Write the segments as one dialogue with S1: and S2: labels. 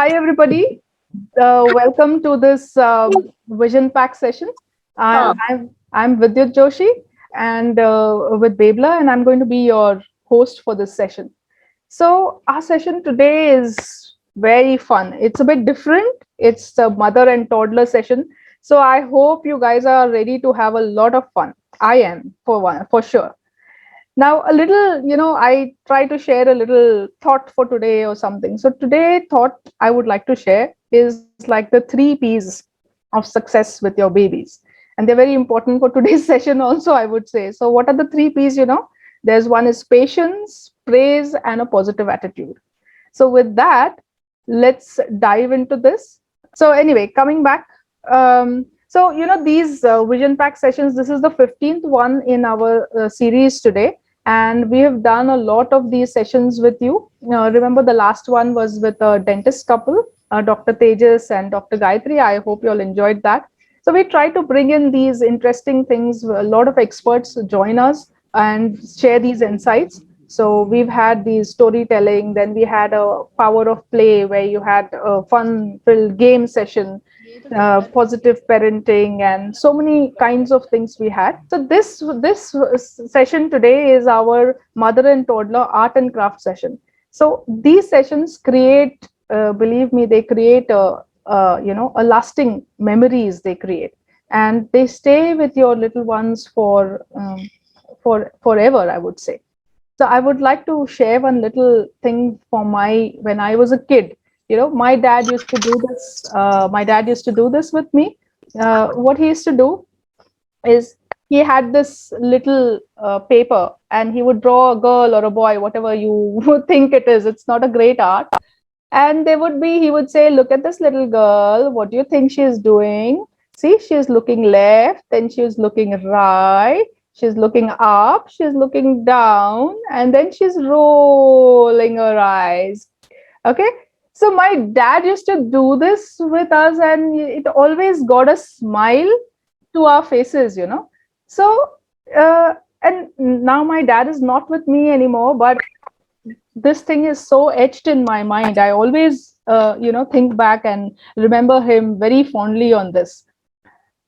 S1: Hi, everybody. Welcome to this Vision Pack session. I'm Vidyut Joshi and with Bablr, and I'm going to be your host for this session. So, our session today is very fun. It's a bit different. It's a mother and toddler session. So, I hope you guys are ready to have a lot of fun. I am, for sure. Now, a little, I try to share a little thought for today or something. So, today, thought I would like to share is like the three P's of success with your babies. And they're very important for today's session, also, I would say. So, what are the three P's? There's one is patience, praise, and a positive attitude. So, with that, let's dive into this. So, anyway, coming back. These Vision Pack sessions, this is the 15th one in our series today, and we have done a lot of these sessions with you. Remember, the last one was with a dentist couple, Dr. Tejas and Dr. Gayatri. I hope you all enjoyed that. So we try to bring in these interesting things. A lot of experts join us and share these insights. So we've had these storytelling, then we had a power of play where you had a fun-filled game session, positive parenting, and so many kinds of things we had. So this session today is our mother and toddler art and craft session. So these sessions create, believe me, they create a lasting memories. They create, and they stay with your little ones for forever, I would say. So I would like to share one little thing from my when I was a kid. My dad used to do this. My dad used to do this with me. What he used to do is he had this little paper, and he would draw a girl or a boy, whatever you would think it is. It's not a great art. And there would be, he would say, look at this little girl. What do you think she is doing? See, she is looking left, then she is looking right, she's looking up, she's looking down, and then she's rolling her eyes. Okay. So my dad used to do this with us, and it always got a smile to our faces. So, and now my dad is not with me anymore, but this thing is so etched in my mind. I always, think back and remember him very fondly on this.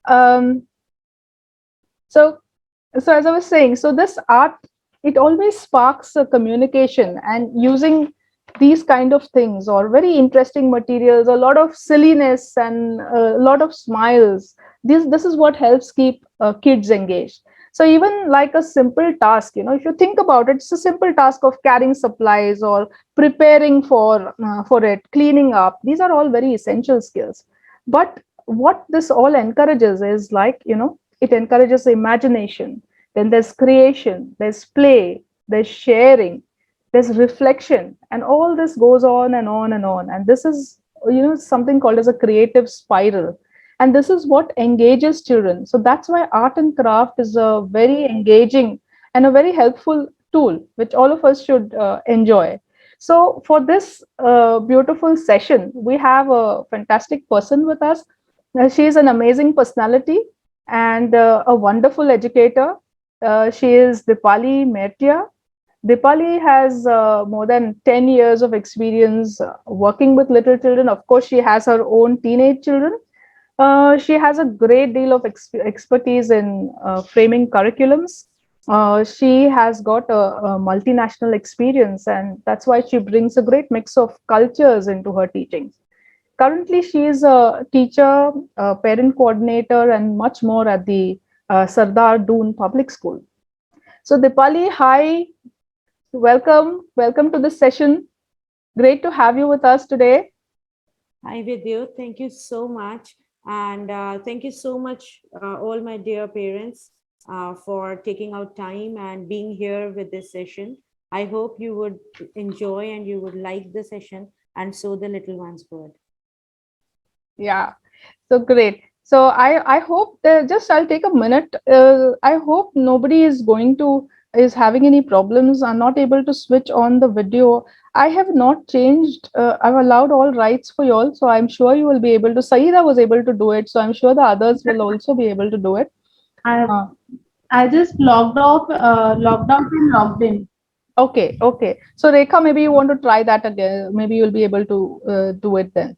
S1: Um, so, so as I was saying, so this art, it always sparks a communication, and using these kind of things or very interesting materials, a lot of silliness and a lot of smiles. This is what helps keep kids engaged. So even like a simple task, if you think about it, it's a simple task of carrying supplies or preparing for it, cleaning up. These are all very essential skills. But what this all encourages is like, it encourages imagination. Then there's creation, there's play, there's sharing, there's reflection, and all this goes on and on and on. And this is, something called as a creative spiral. And this is what engages children. So that's why art and craft is a very engaging and a very helpful tool, which all of us should enjoy. So for this beautiful session, we have a fantastic person with us. She is an amazing personality and a wonderful educator. She is Deepali Mertia. Deepali has more than 10 years of experience working with little children. Of course, she has her own teenage children. She has a great deal of expertise in framing curriculums. She has got a multinational experience, and that's why she brings a great mix of cultures into her teachings. Currently, she is a teacher, a parent coordinator, and much more at the Sardar Doon Public School. So, Deepali, hi, welcome to this session. Great to have you with us today.
S2: Hi, Vidyut. Thank you so much. And thank you so much, all my dear parents, for taking out time and being here with this session. I hope you would enjoy and you would like the session and sow the little one's word.
S1: Yeah, so great. So I hope that just I'll take a minute. I hope nobody is having any problems. I'm not able to switch on the video. I have not changed. I've allowed all rights for you all, so I'm sure you will be able to. Saida was able to do it, so I'm sure the others will also be able to do it.
S3: I
S1: Uh,
S3: I just logged off, logged out and logged in.
S1: Okay. So Rekha, maybe you want to try that again. Maybe you'll be able to do it then.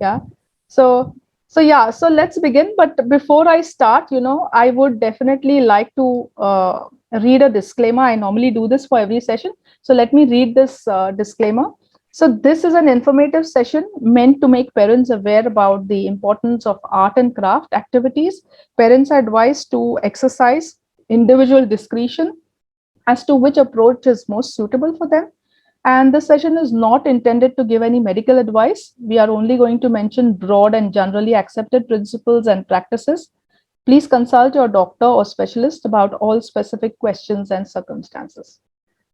S1: Yeah. So so let's begin. But before I start, I would definitely like to read a disclaimer. I normally do this for every session. So let me read this disclaimer. So this is an informative session meant to make parents aware about the importance of art and craft activities. Parents are advised to exercise individual discretion as to which approach is most suitable for them. And this session is not intended to give any medical advice. We are only going to mention broad and generally accepted principles and practices. Please consult your doctor or specialist about all specific questions and circumstances.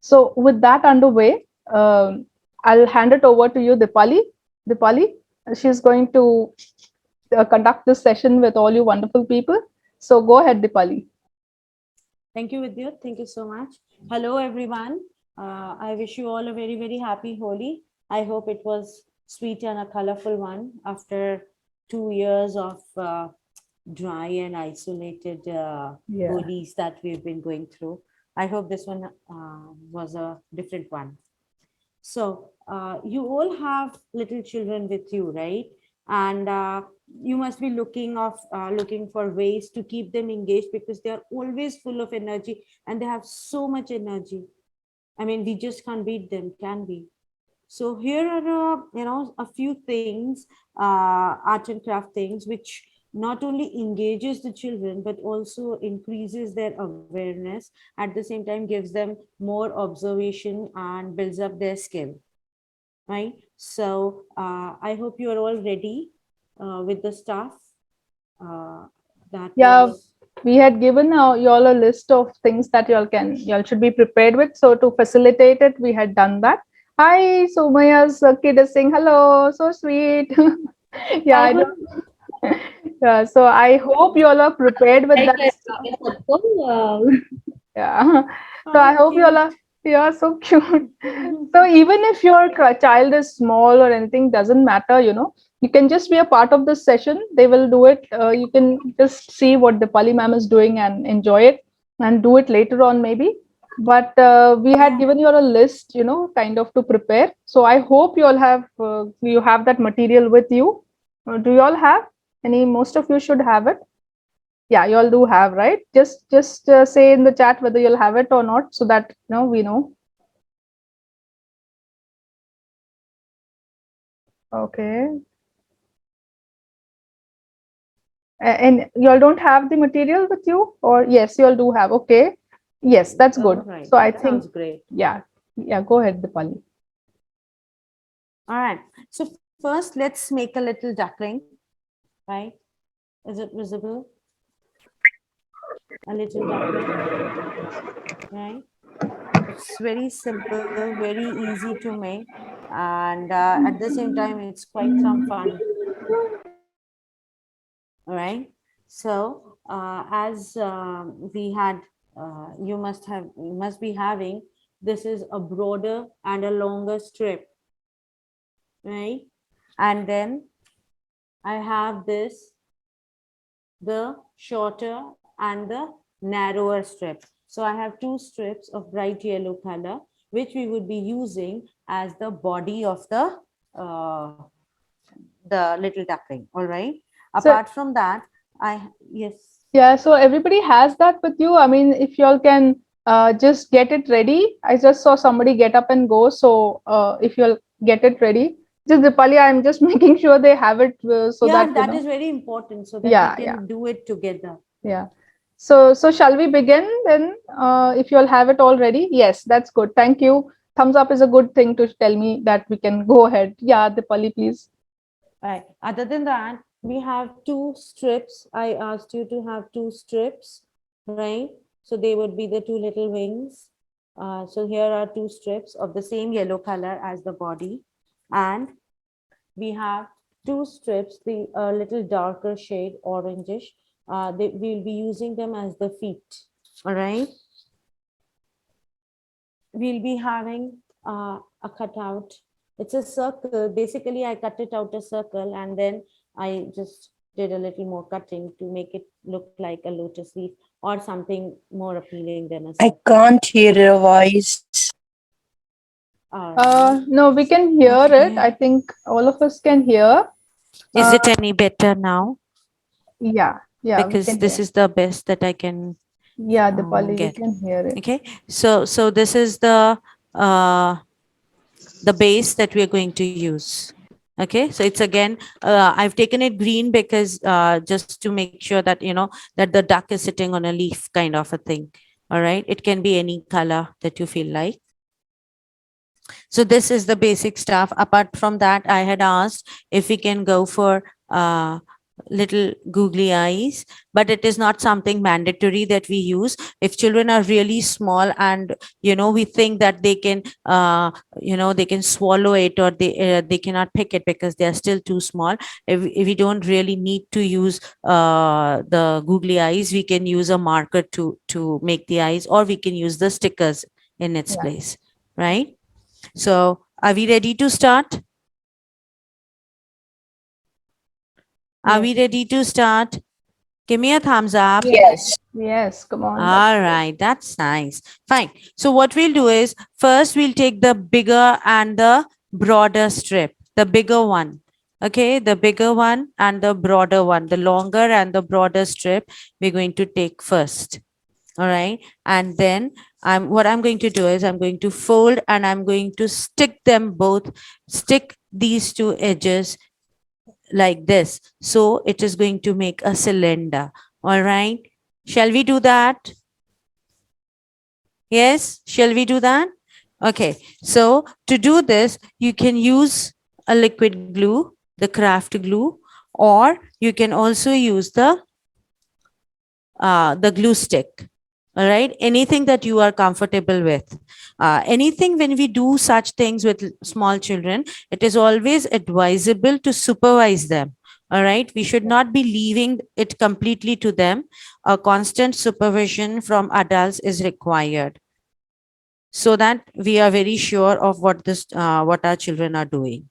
S1: So, with that underway, I'll hand it over to you, Deepali. Deepali, she's going to conduct this session with all you wonderful people. So, go ahead, Deepali.
S2: Thank you, Vidyut. Thank you so much. Hello, everyone. I wish you all a very, very happy Holi. I hope it was sweet and a colorful one after 2 years of dry and isolated Holis that we've been going through. I hope this one was a different one. So you all have little children with you, right? And you must be looking for ways to keep them engaged because they are always full of energy and they have so much energy. I mean, we just can't beat them, can we? So here are a few things, art and craft things, which not only engages the children but also increases their awareness, at the same time gives them more observation and builds up their skill, right? So I hope you are all ready with the stuff that
S1: Yeah,
S2: was.
S1: we had given y'all a list of things that y'all should be prepared with. So to facilitate it, we had done that. Hi, Somaya's kid is saying hello, so sweet. Yeah,
S3: I
S1: I
S3: would
S1: don't. Yeah, so I hope y'all are prepared with
S3: like
S1: that
S3: a
S1: stuff.
S3: सबको
S1: Yeah. So I
S2: How
S1: hope y'all
S2: cute.
S1: are. Yeah, so cute. So even if your child is small or anything, doesn't matter. You can just be a part of this session. They will do it. You can just see what the Pali ma'am is doing and enjoy it, and do it later on maybe. But we had
S2: Yeah.
S1: given you a list, kind of to prepare. So I hope you have that material with you. Do you all have any? Most of you should have it. Yeah, you all do have, right? Just say in the chat whether you'll have it or not, so that we know. Okay. And you all don't have the material with you, or yes, you all do have. Okay. Yes, that's
S2: All
S1: good.
S2: right,
S1: So I
S2: that sounds
S1: think,
S2: great.
S1: yeah, go ahead, Dipali.
S2: All right, so first let's make a little duckling, right? Is it visible? A little duckling, right? It's very simple, very easy to make, and at the same time it's quite some fun. All right, so as we had you must be having, this is a broader and a longer strip, right? And then I have this, the shorter and the narrower strip. So I have two strips of bright yellow color, which we would be using as the body of uh, the little duckling. All right.
S1: So
S2: Apart from that, yes.
S1: yeah, so everybody has that with you. I mean, if y'all can just get it ready. I just saw somebody get up and go. So if you'll get it ready, just Dipali, I'm just making sure they have it so
S2: Yeah,
S1: that
S2: that is very important so that we
S1: Yeah.
S2: can do it together.
S1: Yeah. So shall we begin then? If you all have it already, yes, that's good. Thank you. Thumbs up is a good thing to tell me that we can go ahead. Yeah, Dipali, please.
S2: Right. Other than that, we have two strips. I asked you to have two strips, right? So they would be the two little wings. So here are two strips of the same yellow color as the body. And we have two strips, the little darker shade, orangish. We'll be using them as the feet. All right. We'll be having a cutout. It's a circle. Basically, I cut it out a circle and then I just did a little more cutting to make it look like a lotus leaf or something more appealing than a
S4: I
S2: circle.
S4: can't hear your voice.
S2: All right.
S1: No, we can hear it. I
S2: Okay.
S1: think all of us can hear.
S2: Is
S1: Uh,
S2: it any better now?
S1: yeah, yeah, we
S2: Because
S1: can
S2: this
S1: hear.
S2: is the best that I can
S1: Yeah, Dipali, we
S2: get.
S1: can hear it.
S2: Okay. So this is uh, the base that we are going to use. Okay. So it's again, I've taken it green because just to make sure that, that the duck is sitting on a leaf kind of a thing. All right. It can be any color that you feel like. So this is the basic stuff. Apart from that, I had asked if we can go for little googly eyes, but it is not something mandatory that we use. If children are really small and we think that they can they can swallow it, or they cannot pick it because they are still too small. If we don't really need to use the googly eyes, we can use a marker to make the eyes, or we can use the stickers in its
S1: Yeah.
S2: place, right? So, are we ready to start? Are
S1: Yes.
S2: we ready to start? Give me a thumbs up.
S1: Yes. Come on. That's
S2: All
S1: good.
S2: right, that's nice. Fine. So, what we'll do is first we'll take the bigger and the broader strip, the bigger one. Okay, the bigger one and the broader one, the longer and the broader strip, we're going to take first. All right. And then what I'm going to do is I'm going to fold and I'm going to stick them both, stick these two edges like this. So it is going to make a cylinder. All right. Shall we do that? Yes. Shall we do that? Okay. So to do this, you can use a liquid glue, the craft glue, or you can also use the glue stick. All right, anything that you are comfortable with. Anything, when we do such things with small children, it is always advisable to supervise them. All right, we should not be leaving it completely to them. A constant supervision from adults is required, so that we are very sure of what our children are doing.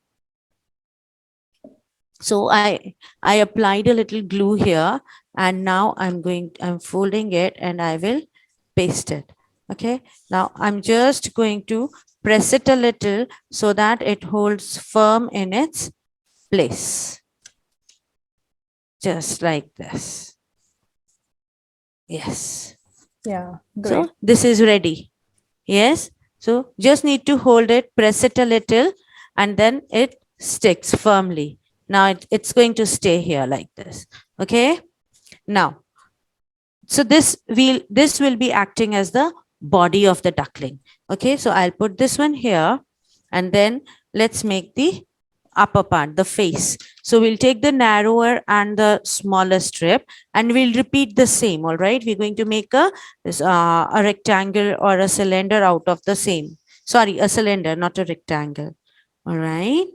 S2: So I applied a little glue here, and now I'm folding it and I will paste it. Okay, now I'm just going to press it a little so that it holds firm in its place, just like this. Yes.
S1: Yeah. Great.
S2: So this is ready. Yes. So just need to hold it, press it a little, and then it sticks firmly. Now it's going to stay here like this. Okay. Now, so this will be acting as the body of the duckling. Okay. So I'll put this one here, and then let's make the upper part, the face. So we'll take the narrower and the smaller strip, and we'll repeat the same. All right. We're going to make a rectangle or a cylinder out of the same. Sorry, a cylinder, not a rectangle. All right.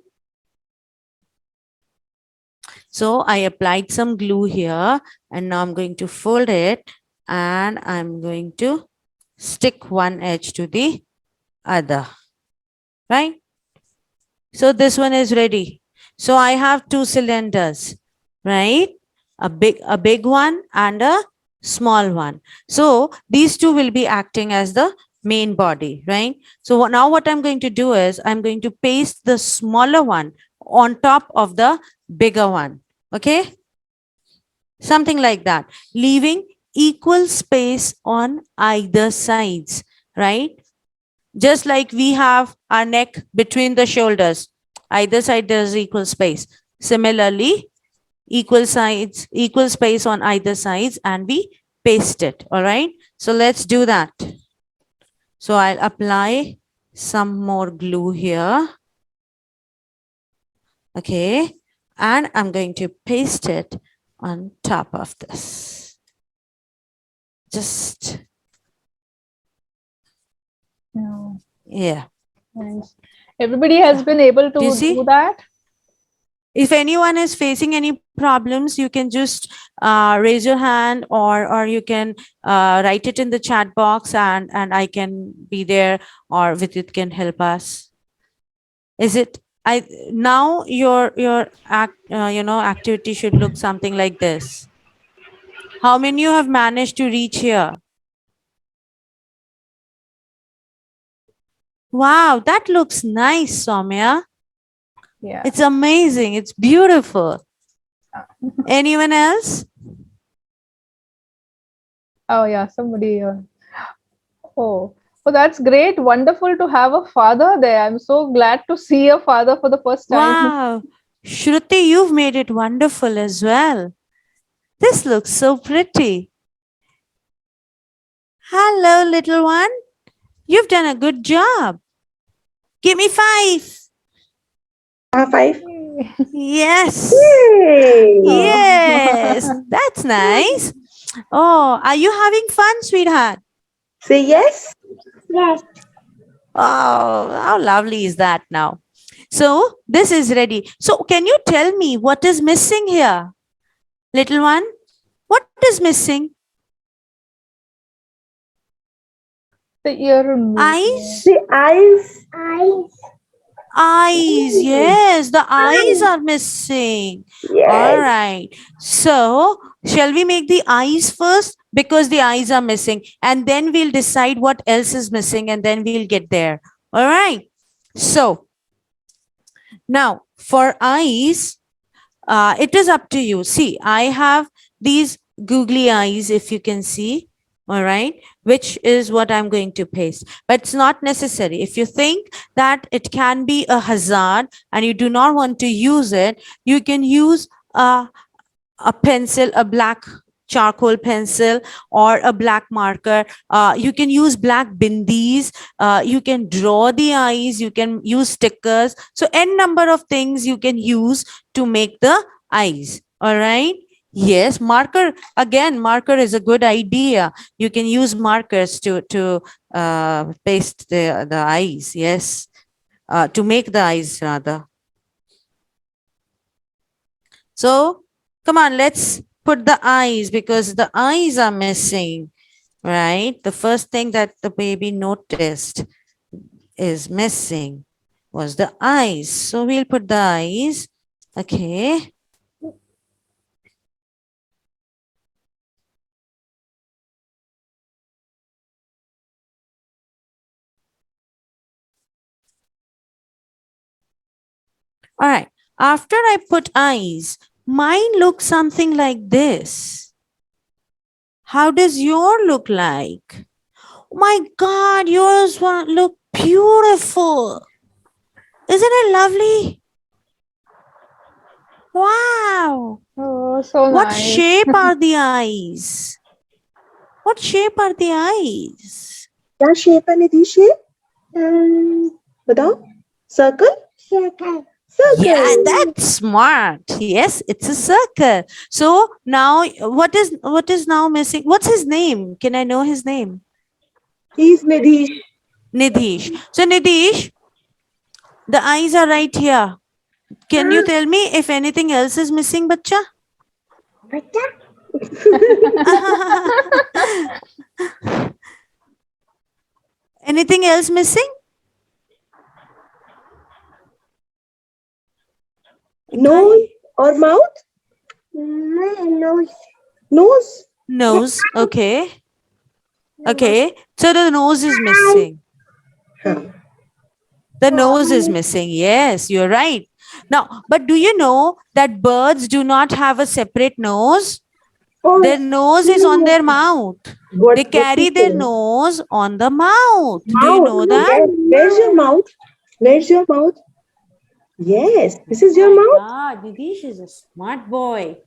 S2: So I applied some glue here, and now I'm going to fold it, and I'm going to stick one edge to the other. Right. So this one is ready. So I have two cylinders, right? A big one and a small one. So these two will be acting as the main body, right? So now what I'm going to do is I'm going to paste the smaller one on top of the bigger one. Okay? Something like that, leaving equal space on either sides, right? Just like we have our neck between the shoulders, either side there's equal space. Similarly, equal space on either sides, and we paste it. All right. So let's do that. So I'll apply some more glue here. Okay. And I'm going to paste it on top of this. Just, yeah.
S1: Nice. Everybody has been able
S2: Do you
S1: to do
S2: see?
S1: that.
S2: If anyone is facing any problems, you can just raise your hand, or you can write it in the chat box, and I can be there, or Vidyut can help us. Is it I now your activity should look something like this. How many you have managed to reach here? Wow, that looks nice, Soumya.
S1: Yeah.
S2: It's amazing. It's beautiful. Anyone else?
S1: Oh yeah, somebody. Oh, oh, that's great. Wonderful to have a father there. I'm so glad to see a father for the first time.
S2: Wow. Shruti, you've made it wonderful as well. This looks so pretty. Hello, little one. You've done a good job. Give me 5.
S3: 5.
S2: Yes.
S3: Yay!
S2: Yes.
S1: Oh.
S2: That's nice. Oh, are you having fun, sweetheart?
S3: Say yes.
S4: Yes.
S2: Oh, how lovely is that now? So, this is ready. So, can you tell me what is missing here? Little one, what is missing?
S1: The ear and
S2: Eyes?
S3: The eyes.
S4: Eyes.
S2: Eyes. Yes, the eyes are missing. All
S3: Yes.
S2: right. So, shall we make the eyes first? Because the eyes are missing. And then we'll decide what else is missing and then we'll get there. All right. So, now for eyes, it is up to you. See, I have these googly eyes, if you can see. All right, which is what I'm going to paste, but it's not necessary. If you think that it can be a hazard and you do not want to use it, you can use a pencil, a black charcoal pencil or a black marker. You can use black bindis. You can draw the eyes. You can use stickers. So n number of things you can use to make the eyes. All right. Yes, marker again. Marker is a good idea. You can use markers to paste the eyes. Yes, to make the eyes rather. So come on, let's put the eyes because the eyes are missing, right? The first thing that the baby noticed is missing was the eyes. So we'll put the eyes. Okay. All right. After I put eyes, mine looks something like this. How does your look like? Oh my God, yours look beautiful. Isn't it lovely? Wow.
S1: Oh, so
S2: What
S1: nice.
S2: shape are the eyes? What shape are the eyes?
S3: क्या shape है निधि shape? बताओ. Circle.
S4: Circle.
S2: Yeah,
S3: Circle.
S2: that's smart. Yes, it's a circle. So now what is now missing? What's his name? Can I know his name?
S3: He's Nidhish.
S2: Nidhish. So Nidhish, the eyes are right here. Can you tell me if anything else is missing, bacha?
S4: Bata.
S2: Anything else missing?
S3: Nose or mouth?
S4: Nose.
S3: Nose.
S2: Nose. Okay. Okay. So the nose is missing.
S3: Huh.
S2: The nose is missing. Yes, you're right. Now, but do you know that birds do not have a separate nose?
S3: Oh,
S2: Their nose is on their mouth. They carry their nose on the mouth. Do you
S3: Mouth.
S2: know that?
S3: Yes. Where's your mouth? Where's your mouth? Yes. This is your mouth.
S2: God, Nidish is a smart boy.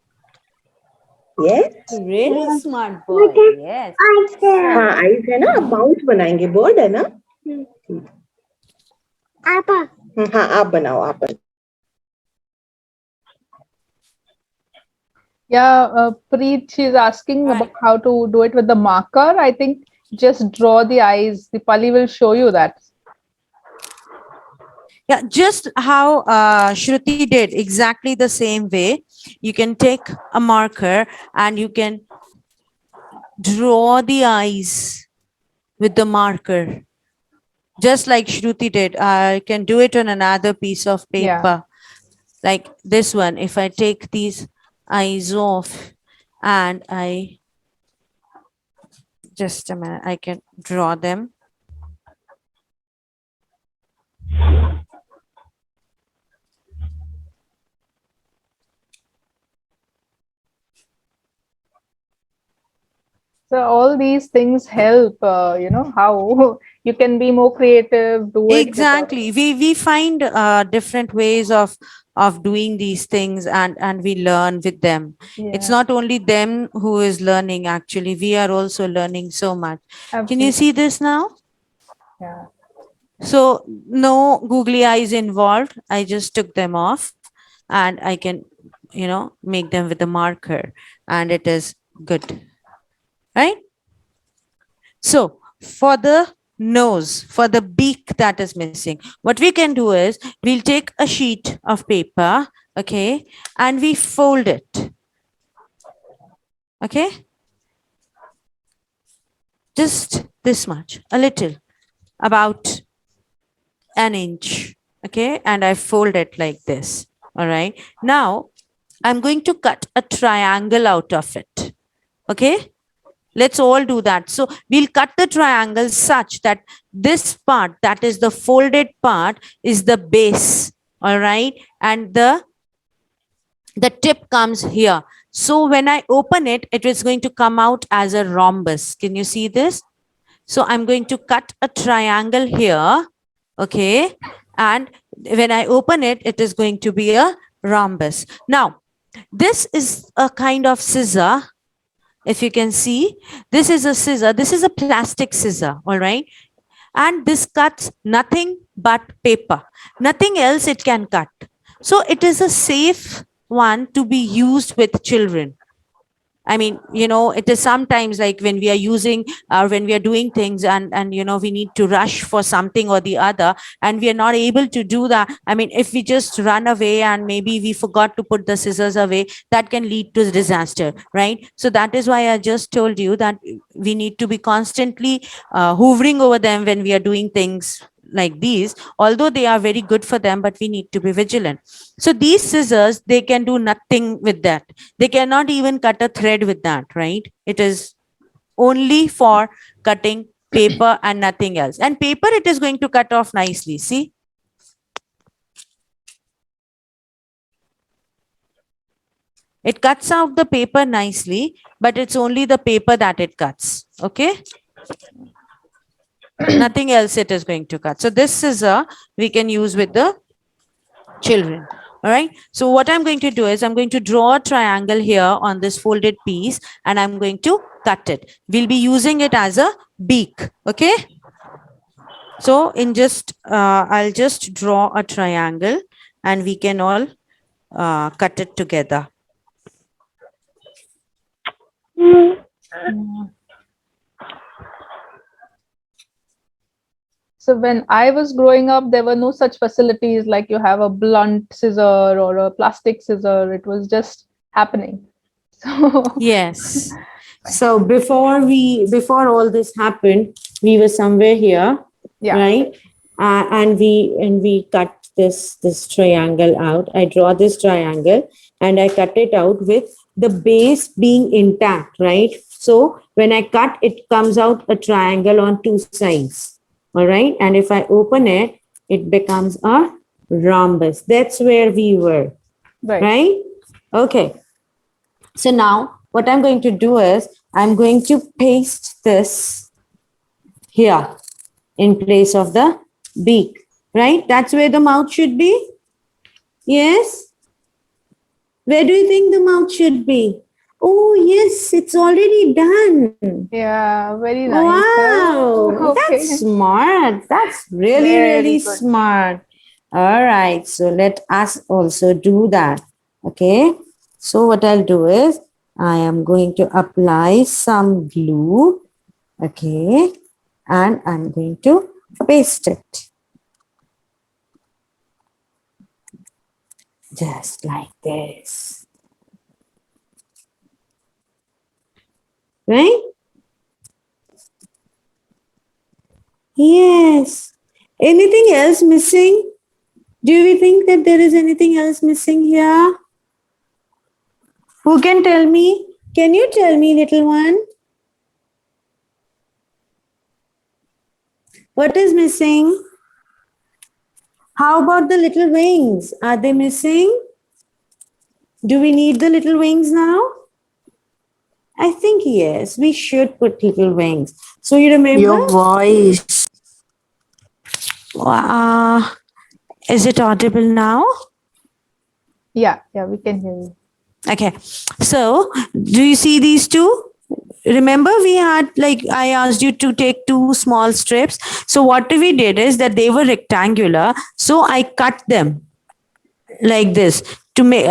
S3: Yes.
S2: Really smart boy. Yes.
S4: Eyes there.
S3: हाँ eyes है ना. Mouth बनाएंगे. Bird है ना.
S4: Appa.
S3: हाँ आप बनाओ आप.
S1: Yeah, Preet, she's asking
S2: Right.
S1: about how to do it with the marker. I think just draw the eyes. Deepali will show you that.
S2: Yeah, just how Shruti did, exactly the same way. You can take a marker and you can draw the eyes with the marker. Just like Shruti did. I can do it on another piece of paper. Like this one. If I take these eyes off and I just a minute, I can draw them.
S1: So all these things help, how you can be more creative, do it with
S2: Exactly. We find different ways of doing these things, and we learn with them. It's
S1: yeah,
S2: not only them who is learning, actually. We are also learning so much. Can you
S1: absolutely.
S2: see this now?
S1: Yeah.
S2: So no googly eyes involved. I just took them off, and I can, make them with a marker, and it is good, right? So for the nose, for the beak that is missing, what we can do is we'll take a sheet of paper, okay, and we fold it, okay, just this much, a little, about an inch, okay, and I fold it like this. All right. Now I'm going to cut a triangle out of it. Okay. Let's all do that. So we'll cut the triangle such that this part, that is the folded part, is the base. All right. And the tip comes here. So when I open it, it is going to come out as a rhombus. Can you see this? So I'm going to cut a triangle here. Okay. And when I open it, it is going to be a rhombus. Now, this is a kind of scissor. If you can see, this is a scissor. This is a plastic scissor. All right. And this cuts nothing but paper. Nothing else it can cut. So it is a safe one to be used with children. I mean, it is sometimes like when we are using, when we are doing things, and we need to rush for something or the other, and we are not able to do that. I mean, if we just run away and maybe we forgot to put the scissors away, that can lead to disaster, right? So that is why I just told you that we need to be constantly hovering over them when we are doing things like these, although they are very good for them, but we need to be vigilant. So these scissors, they can do nothing with that. They cannot even cut a thread with that, right? It is only for cutting paper and nothing else. And paper, it is going to cut off nicely. See? It cuts out the paper nicely, but it's only the paper that it cuts. Okay? Nothing else it is going to cut. So this scissor we can use with the children. All right. So what I'm going to do is I'm going to draw a triangle here on this folded piece, and I'm going to cut it. We'll be using it as a beak. Okay. So I'll just draw a triangle, and we can all cut it together.
S1: So when I was growing up, there were no such facilities like you have a blunt scissor or a plastic scissor. It was just happening. So
S2: Yes. So before all this happened, we were somewhere here,
S1: yeah,
S2: right? And we cut this triangle out. I draw this triangle and I cut it out with the base being intact, right? So when I cut, it comes out a triangle on two sides. All right. And if I open it, it becomes a rhombus. That's where we were. Right? Okay. So now what I'm going to do is I'm going to paste this here in place of the beak, right? That's where the mouth should be. Yes. Where do you think the mouth should be? Oh, yes, it's already done.
S1: Yeah, very nice.
S2: Wow, that's smart. That's really, really smart. All right, so let us also do that. Okay, so what I'll do is I am going to apply some glue. Okay, and I'm going to paste it. Just like this. Right? Yes. Anything else missing? Do we think that there is anything else missing here? Who can tell me? Can you tell me, little one? What is missing? How about the little wings? Are they missing? Do we need the little wings now? I think yes, we should put little wings. So you remember?
S5: Your voice. Is it audible now?
S1: Yeah, we can hear you.
S5: Okay. So, do you see these two? Remember, we had, like, I asked you to take two small strips. So, what we did is that they were rectangular. So, I cut them like this to make,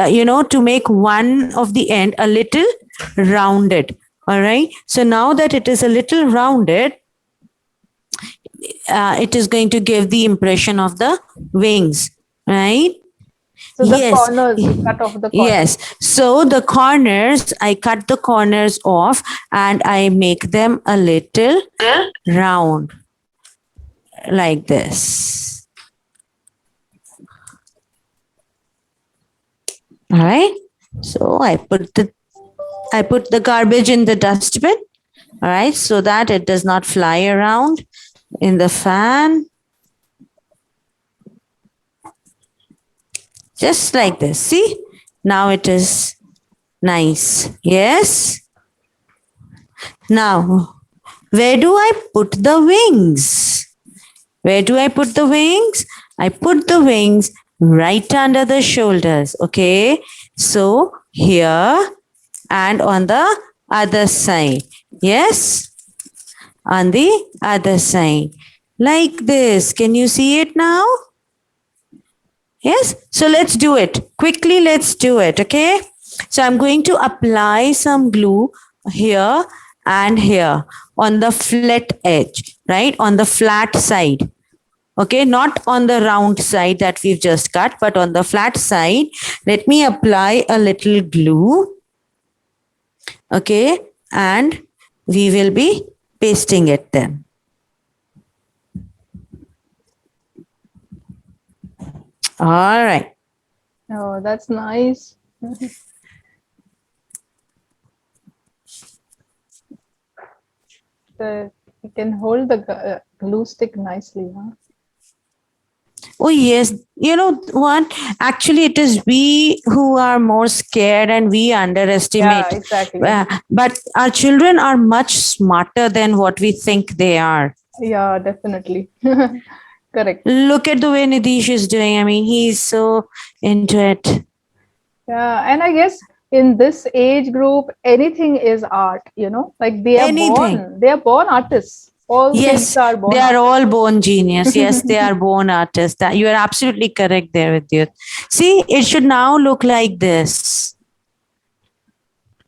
S5: to make one of the end a little rounded. All right. So, now that it is a little rounded, it is going to give the impression of the wings, right?
S1: So the corners, you cut off the corners.
S5: Yes. So the corners, I cut the corners off and I make them a little round like this. All right. So I put the garbage in the dustbin. All right. So that it does not fly around in the fan. Just like this. See, now it is nice. Yes. Now, where do I put the wings? Where do I put the wings? I put the wings right under the shoulders. Okay. So here and on the other side. Yes. On the other side. Like this. Can you see it now? Yes. So let's do it. Quickly, let's do it. Okay. So I'm going to apply some glue here and here on the flat edge, right? On the flat side. Okay. Not on the round side that we've just cut, but on the flat side. Let me apply a little glue. Okay. And we will be pasting it then. All right.
S1: Oh, that's nice. You can hold the glue stick nicely, huh?
S5: Oh, yes. You know what? Actually, it is we who are more scared and we underestimate.
S1: Yeah, exactly.
S5: But our children are much smarter than what we think they are.
S1: Yeah, definitely. Correct.
S5: Look at the way Nidish is doing. I mean, he's so into it.
S1: Yeah, and I guess in this age group, anything is art, like they are born artists. All kids are born
S5: they are
S1: artists.
S5: all born genius. Yes, they are born artists. That you are absolutely correct there, Vidyut. See, it should now look like this.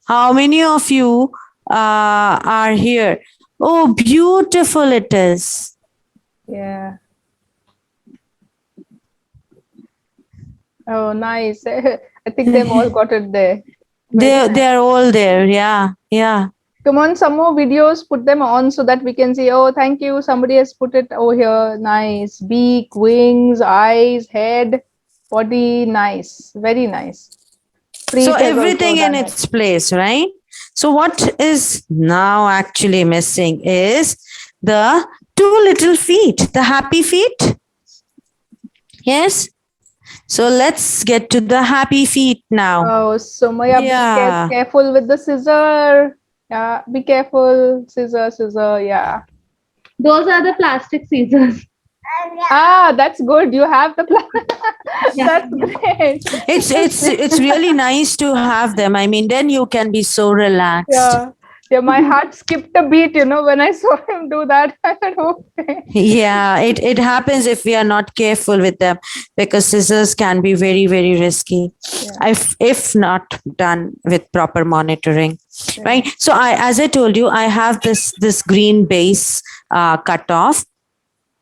S5: How many of you are here? Oh, beautiful it is.
S1: Yeah. Oh, nice. I think they've all got it there.
S5: They're all there. Yeah.
S1: Come on, some more videos, put them on so that we can see. Oh, thank you. Somebody has put it over here. Nice. Beak, wings, eyes, head, body. Nice. Very nice.
S5: So everything in its place, right? So what is now actually missing is the two little feet, the happy feet. Yes. So let's get to the happy feet now.
S1: Oh, Somaya, be careful with the scissor. Yeah, be careful. Scissor. Yeah.
S6: Those are the plastic scissors.
S1: Ah, that's good. You have the That's great.
S5: It's really nice to have them. I mean, then you can be so relaxed.
S1: Yeah, my heart skipped a beat, when I saw him do that. I said, okay.
S5: Yeah, it happens if we are not careful with them, because scissors can be very, very risky if not done with proper monitoring, right? So as I told you, I have this green base cut off.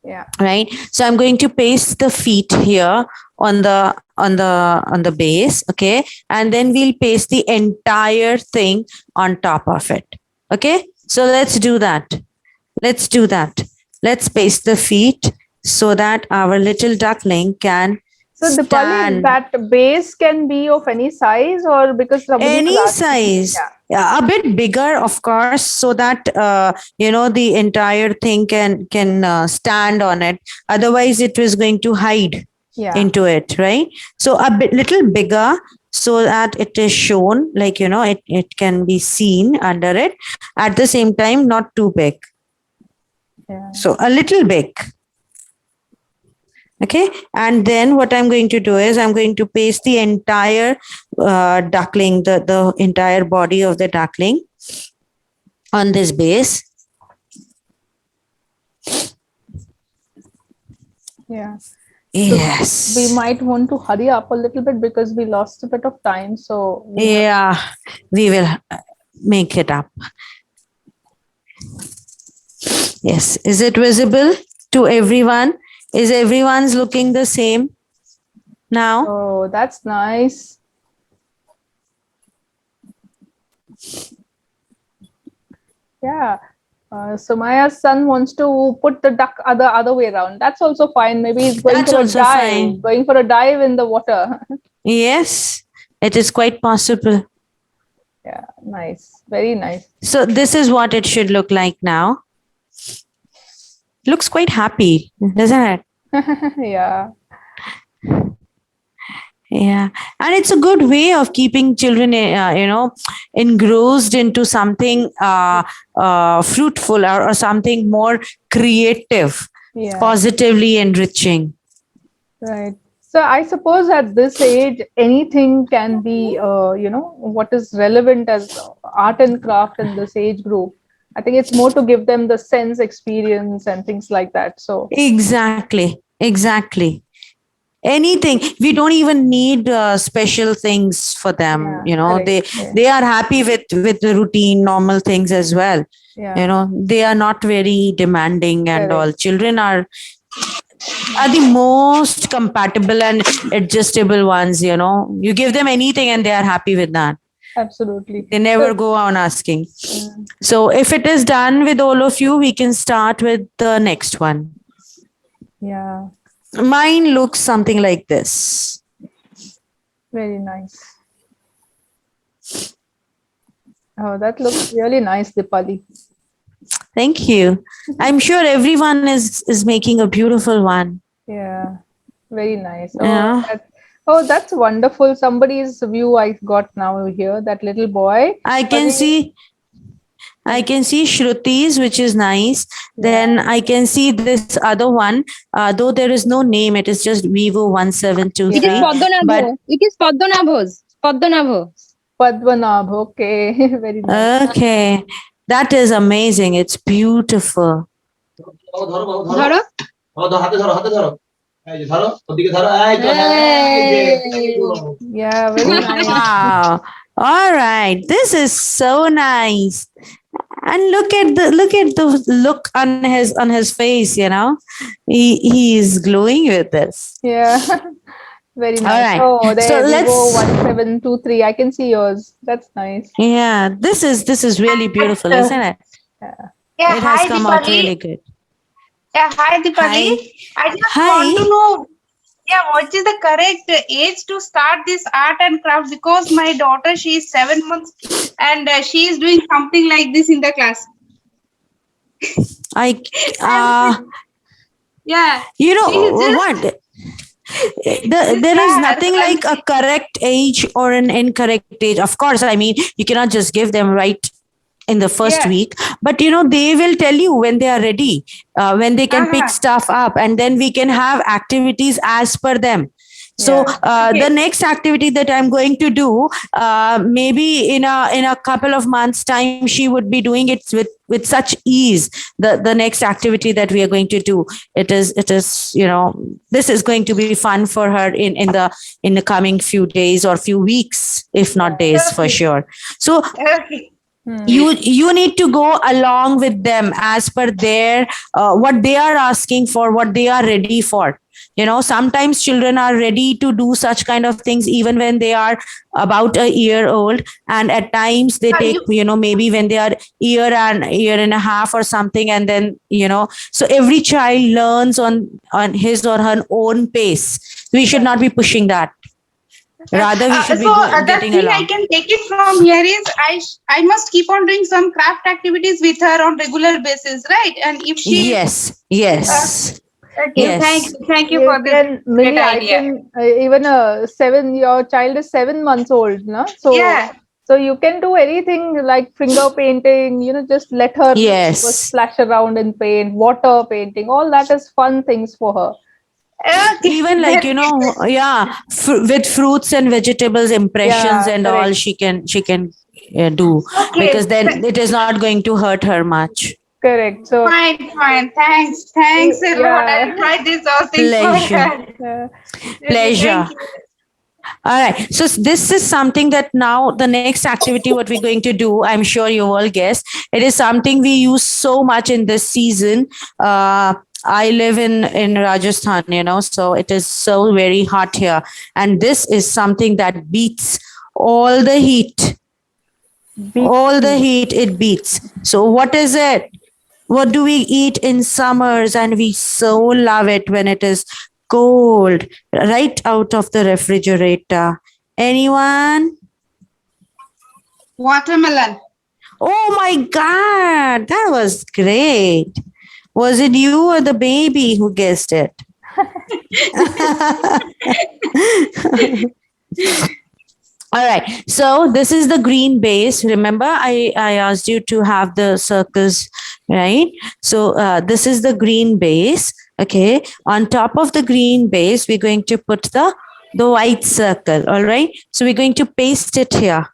S1: Yeah.
S5: Right. So I'm going to paste the feet here on the base. Okay. And then we'll paste the entire thing on top of it. Okay. So let's do that. Let's paste the feet so that our little duckling can
S1: Deepali, that base can be of any size, or because
S5: any size. Yeah, a bit bigger, of course, so that the entire thing can stand on it. Otherwise, it was going to hide into it, right? So little bigger, so that it is shown, like, it can be seen under it. At the same time, not too big.
S1: Yeah.
S5: So a little big. Okay. And then what I'm going to do is I'm going to paste the entire duckling, the entire body of the duckling on this base.
S1: Yeah.
S5: Yes.
S1: We might want to hurry up a little bit because we lost a bit of time. So
S5: Yeah, we will make it up. Yes. Is it visible to everyone? Is everyone's looking the same now?
S1: Oh, that's nice. Yeah. So Maya's son wants to put the duck other way around. That's also fine. Maybe he's going
S5: That's
S1: for a
S5: also
S1: dive,
S5: fine.
S1: going for a dive in the water.
S5: Yes, it is quite possible.
S1: Yeah, nice. Very nice.
S5: So this is what it should look like now. Looks quite happy, doesn't it?
S1: Yeah.
S5: Yeah, and it's a good way of keeping children, engrossed into something fruitful, or something more creative,
S1: Yeah.
S5: positively enriching.
S1: Right. So I suppose at this age, anything can be, what is relevant as art and craft in this age group. I think it's more to give them the sense experience and things like that. So
S5: Exactly. Anything. We don't even need special things for them.
S1: yeah, correct.
S5: They are happy with the routine, normal things as well.
S1: Yeah.
S5: They are not very demanding and
S1: Correct.
S5: all. Children are the most compatible and adjustable ones. You give them anything and they are happy with that.
S1: Absolutely.
S5: They never go on asking.
S1: Mm.
S5: So if it is done with all of you, we can start with the next one.
S1: Yeah.
S5: Mine looks something like this.
S1: Very nice. Oh, that looks really nice, Deepali.
S5: Thank you. I'm sure everyone is making a beautiful one.
S1: Yeah. Very nice.
S5: Yeah.
S1: That's wonderful. Somebody's view I got now here. That little boy.
S5: I can see Shruti's, which is nice. Then I can see this other one, though there is no name, it is just Vivo 1723.
S6: It is
S1: Yeah.
S6: Padmanabho. It is Padmanabho's. Padmanabho.
S1: Padmanabh. Okay. Very nice.
S5: Okay, that is amazing. It's beautiful.
S6: ধরো
S7: হাতে ধরো এই যে ধরো ওদিকে ধরো এই তো
S1: Yeah. Very nice.
S5: Wow. All right. This is so nice. And look at the look on his face, he is glowing with this.
S1: Yeah. Very nice.
S5: All right.
S1: Oh, there
S5: So
S1: we go.
S5: let's-
S1: 1723. I can see yours. That's nice.
S5: Yeah, this is really beautiful, isn't it?
S4: Yeah,
S5: It has
S4: hi,
S5: come out
S4: Deepali.
S5: really good.
S4: Yeah, hi, Deepali. I just
S5: Hi.
S4: want to know, what is the correct age to start this art and craft? Because my daughter, she is 7 months and she is doing something like this in the class. Yeah.
S5: You know
S4: She is just-
S5: what? There is nothing like a correct age or an incorrect age. Of course, I mean, you cannot just give them right in the first
S4: Yeah.
S5: week, but they will tell you when they are ready, when they can pick stuff up, and then we can have activities as per them. So the next activity that I'm going to do, maybe in a couple of months time, she would be doing it with such ease. The next activity that we are going to do, it is this is going to be fun for her in the coming few days or few weeks, if not days, for sure. So
S4: Okay.
S5: you need to go along with them as per their what they are asking for, what they are ready for. Sometimes children are ready to do such kind of things even when they are about a year old, and at times they take maybe when they are year and a half or something, and then so every child learns on his or her own pace. We should not be pushing that. Rather, we should be
S4: the
S5: getting
S4: thing
S5: along.
S4: I can take it from here is I must keep on doing some craft activities with her on regular basis, right? And if she
S5: Yes.
S4: Okay,
S5: Yes.
S4: thank you
S1: You
S4: for this
S1: can,
S4: great
S1: Millie, I
S4: idea.
S1: can even your child is 7 months old, no?
S4: Yeah.
S1: So you can do anything like finger painting, just let her
S5: Yes.
S1: splash around in paint, water painting, all that is fun things for her.
S4: Okay,
S5: Even like,
S4: that's good.
S5: yeah, with fruits and vegetables impressions
S1: Yeah,
S5: and all,
S1: correct.
S5: she can do,
S4: Okay,
S5: because then it is not going to hurt her much.
S1: Correct. So
S4: fine. Thanks a lot.
S1: yeah,
S4: I'll try these all things for
S5: Pleasure.
S4: her.
S1: yeah.
S4: Okay, thank
S5: Pleasure.
S4: you.
S5: All right. So this is something that now the next activity, what we're going to do, I'm sure you all guess, it is something we use so much in this season. I live in Rajasthan, so it is so very hot here, and this is something that beats all the heat. All the heat it beats. So what is it? What do we eat in summers and we so love it when it is cold, right out of the refrigerator? Anyone?
S4: Watermelon.
S5: Oh my God, that was great. Was it you or the baby who guessed it? All right. So this is the green base. Remember, I asked you to have the circles, right? So this is the green base. Okay. On top of the green base, we're going to put the white circle. All right. So we're going to paste it here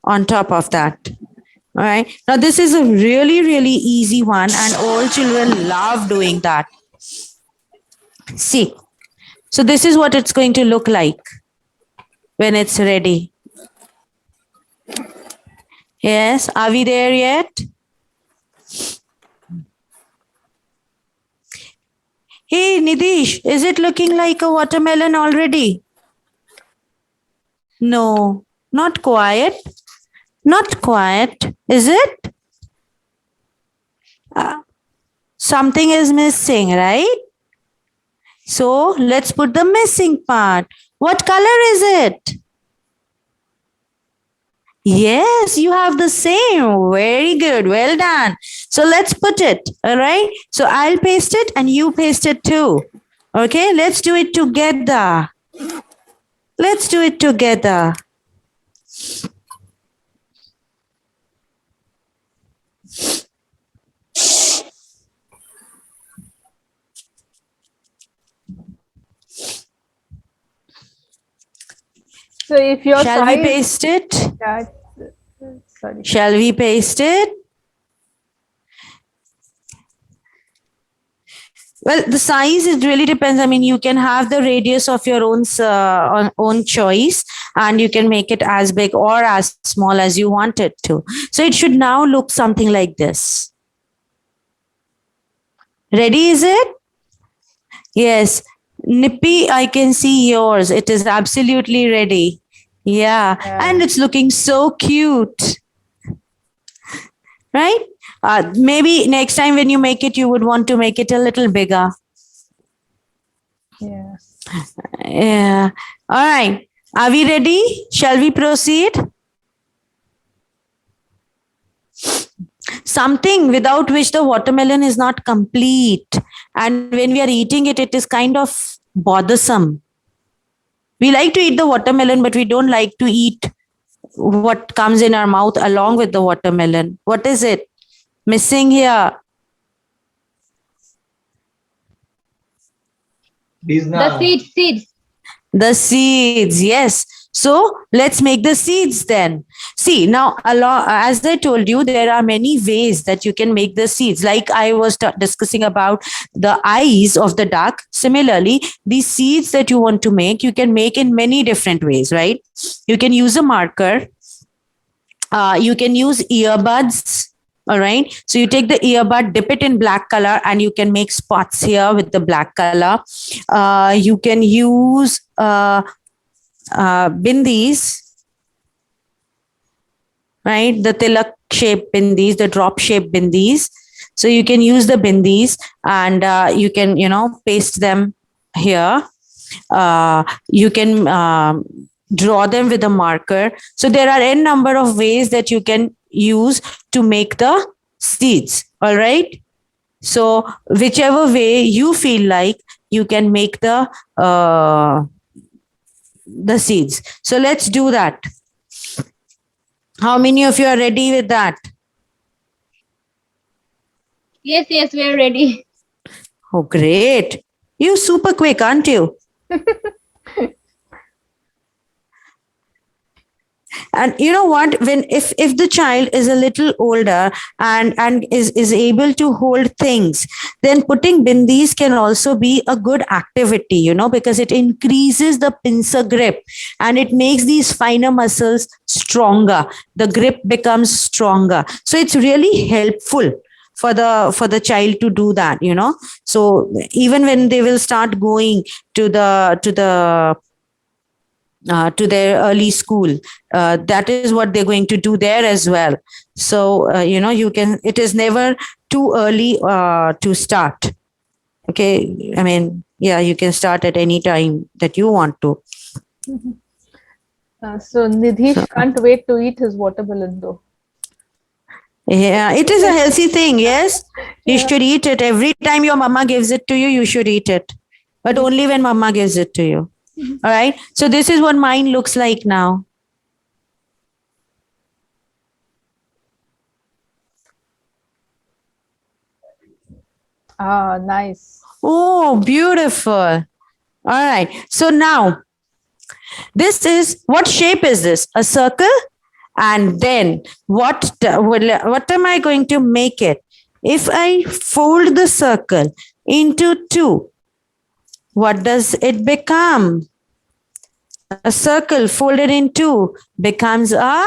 S5: on top of that. All right. Now this is a really, really easy one, and all children love doing that. See. So this is what it's going to look like when it's ready. Yes, are we there yet? Hey, Nidish, is it looking like a watermelon already? No, not quiet. Not quiet, is it? Something is missing, right? So let's put the missing part. What color is it? Yes, you have the same. Very good. Well done. So let's put it. All right. So I'll paste it and you paste it too. Okay. Let's do it together. Let's do it together.
S1: So if your
S5: Shall we
S1: size,
S5: paste it?
S1: yeah, sorry.
S5: Shall we paste it? Well, the size, it really depends. I mean, you can have the radius of your own choice, and you can make it as big or as small as you want it to. So it should now look something like this. Ready, is it? Yes. Nippy, I can see yours. It is absolutely ready. Yeah. And it's looking so cute. Right? Maybe next time when you make it, you would want to make it a little bigger.
S1: Yes.
S5: Yeah. All right. Are we ready? Shall we proceed? Something without which the watermelon is not complete. And when we are eating it, it is kind of bothersome. We like to eat the watermelon, but we don't like to eat what comes in our mouth along with the watermelon. What is it missing here?
S6: The seeds.
S5: The seeds, yes. So let's make the seeds then. See, now, as I told you, there are many ways that you can make the seeds. Like I was discussing about the eyes of the duck. Similarly, these seeds that you want to make, you can make in many different ways, right? You can use a marker. You can use earbuds. All right. So you take the earbud, dip it in black color, and you can make spots here with the black color. You can use bindis, right? The tilak shape bindis, the drop shape bindis. So you can use the bindis, and you can, paste them here. You can draw them with a marker. So there are n number of ways that you can use to make the seeds. All right. So whichever way you feel like, you can make the seeds. So let's do that. How many of you are ready with that?
S6: Yes, yes, we are ready.
S5: Oh, great. You super quick, aren't you? And you know what, when if the child is a little older and is able to hold things, then putting bindis can also be a good activity, because it increases the pincer grip and it makes these finer muscles stronger. The grip becomes stronger, so it's really helpful for the child to do that. So even when they will start going to their early school, that is what they're going to do there as well. So you can, it is never too early to start. Okay, I mean, yeah, you can start at any time that you want to.
S1: So Nidhish can't wait to eat his watermelon though.
S5: Yeah, it is a healthy thing. Yes, you should eat it every time your mama gives it to you. You should eat it, but only when mama gives it to you. All right. So this is what mine looks like now.
S1: Ah, nice.
S5: Oh, beautiful. All right. So now, this is, what shape is this? A circle? And then what am I going to make it? If I fold the circle into two, what does it become? A circle folded in two becomes a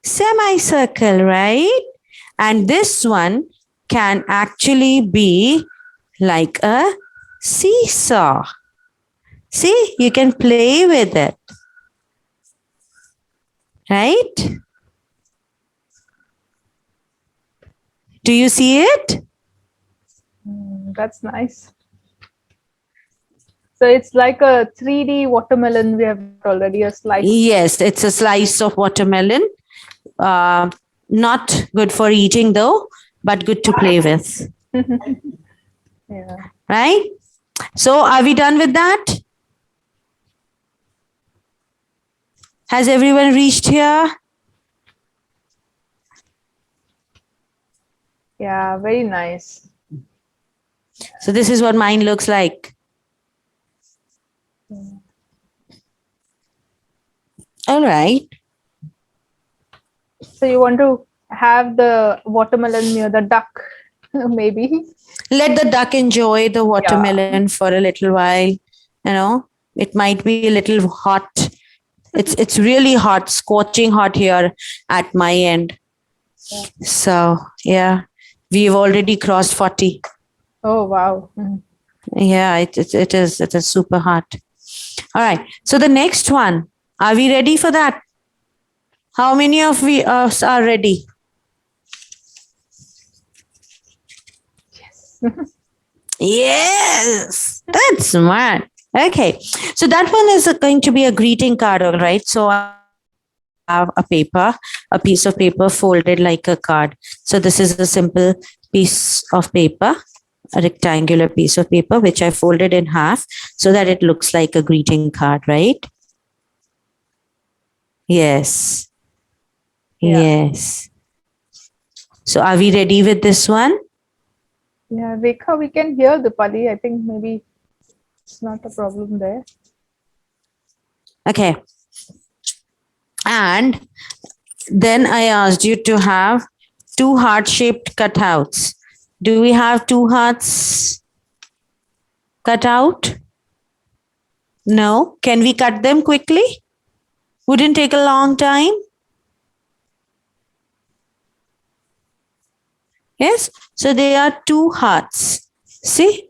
S5: semicircle, right? And this one can actually be like a seesaw. See, you can play with it, right? Do you see it?
S1: That's nice. So it's like a 3D watermelon. We have already a slice.
S5: Yes, it's a slice of watermelon. Not good for eating though, but good to play with.
S1: Yeah.
S5: Right? So are we done with that? Has everyone reached here?
S1: Yeah, very nice.
S5: So this is what mine looks like. All right.
S1: So you want to have the watermelon near the duck, maybe?
S5: Let the duck enjoy the watermelon for a little while. It might be a little hot. It's really hot, scorching hot here at my end.
S1: Yeah.
S5: So yeah, we've already crossed 40.
S1: Oh wow.
S5: Yeah, it is super hot. All right. So the next one, are we ready for that? How many of us are ready?
S1: Yes.
S5: Yes, that's smart. Okay, so that one is going to be a greeting card, all right? So I have a piece of paper folded like a card. So this is a simple piece of paper, a rectangular piece of paper, which I folded in half so that it looks like a greeting card, right? Yes.
S1: Yeah.
S5: Yes. So are we ready with this one?
S1: Yeah, Rekha, we can hear Deepali. I think maybe it's not a problem there.
S5: Okay. And then I asked you to have two heart-shaped cutouts. Do we have two hearts cut out? No. Can we cut them quickly? Wouldn't take a long time. Yes. So they are two hearts. See?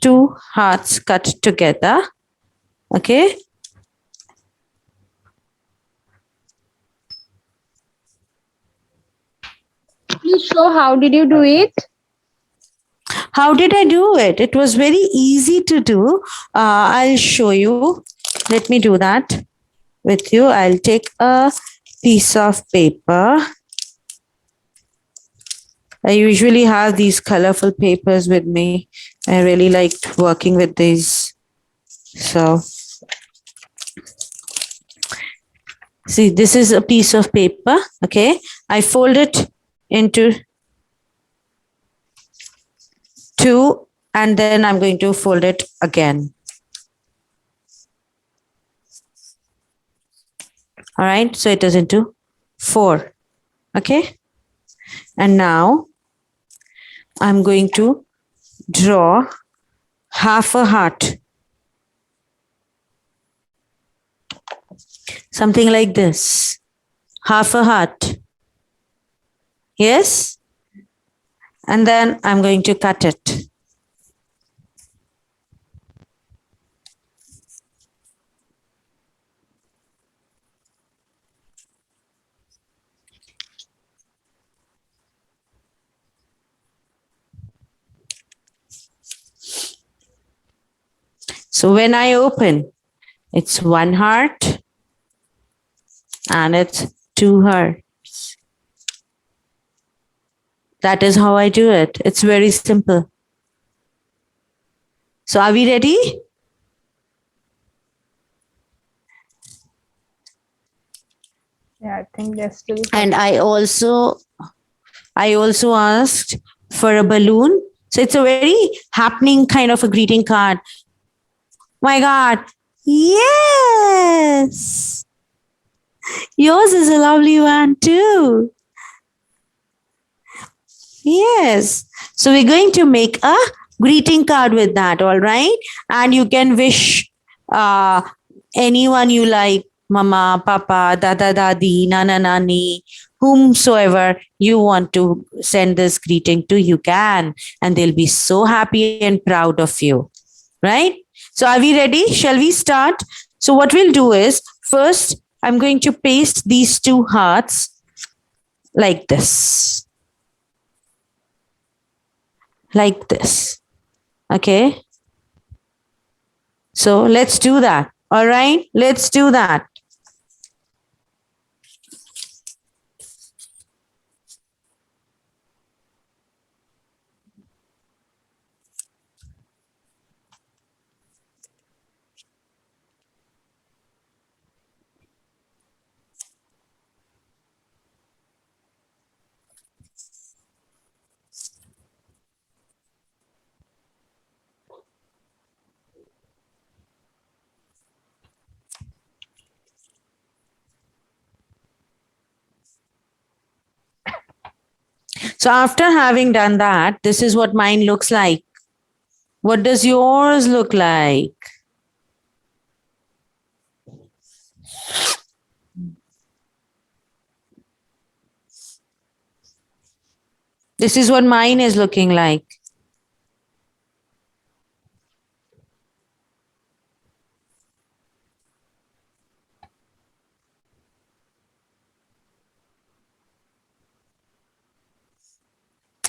S5: Two hearts cut together. Okay.
S6: Please show how did you do it?
S5: How did I do it? It was very easy to do. I'll show you. Let me do that with you. I'll take a piece of paper, I usually have these colorful papers with me. I really liked working with these. So, see, this is a piece of paper. Okay. I fold it into two, and then I'm going to fold it again. All right. So it is into four. Okay. And now I'm going to draw half a heart. Something like this. Half a heart. Yes. And then I'm going to cut it. So when I open, it's one heart and it's two hearts. That is how I do it. It's very simple. So are we ready?
S1: Yeah, I think they're still.
S5: And I also asked for a balloon. So it's a very happening kind of a greeting card. My God. Yes. Yours is a lovely one too. Yes. So we're going to make a greeting card with that, all right? And you can wish anyone you like, mama, papa, dada, dadi, nana, nani, whomsoever you want to send this greeting to, you can. And they'll be so happy and proud of you, right? So are we ready? Shall we start? So what we'll do is, first, I'm going to paste these two hearts like this. Like this. Okay. So let's do that. All right. Let's do that. So after having done that, this is what mine looks like. What does yours look like? This is what mine is looking like.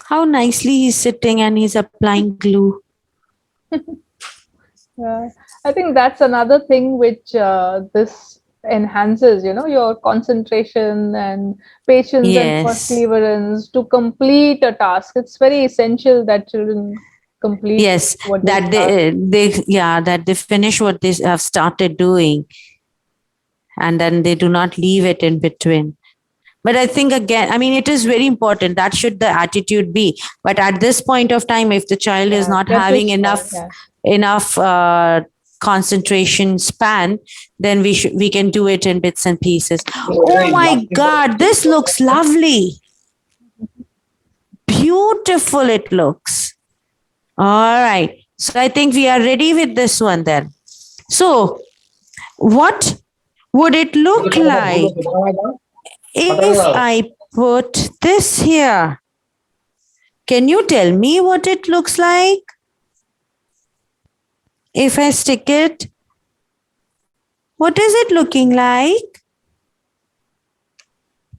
S5: How nicely he's sitting and he's applying glue.
S1: I think that's another thing which this enhances, your concentration and patience and perseverance to complete a task. It's very essential that children complete.
S5: Yes,
S1: what
S5: that they finish what they have started doing, and then they do not leave it in between. But I think again, I mean, it is very important. That should the attitude be. But at this point of time, if the child is not having enough concentration span, then we can do it in bits and pieces. Oh my God, this looks lovely. Beautiful it looks. All right. So I think we are ready with this one then. So what would it look like if I put this here? Can you tell me what it looks like? If I stick it, what is it looking like?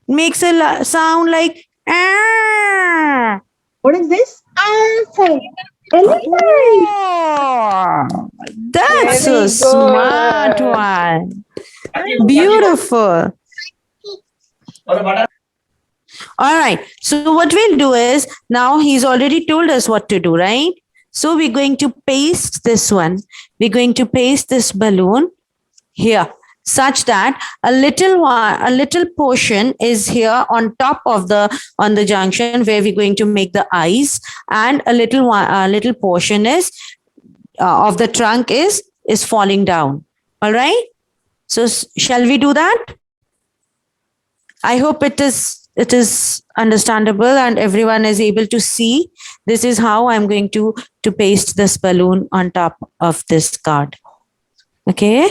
S5: Makes a sound like ah.
S3: What is this?
S5: Oh, that's a smart one. Beautiful. All right. So what we'll do is, now he's already told us what to do, right? So we're going to paste this one. We're going to paste this balloon here, such that a little portion is here on top of on the junction where we're going to make the eyes, and a little portion is of the trunk is falling down. All right. So shall we do that? I hope it is understandable and everyone is able to see. This is how I'm going to paste this balloon on top of this card. Okay.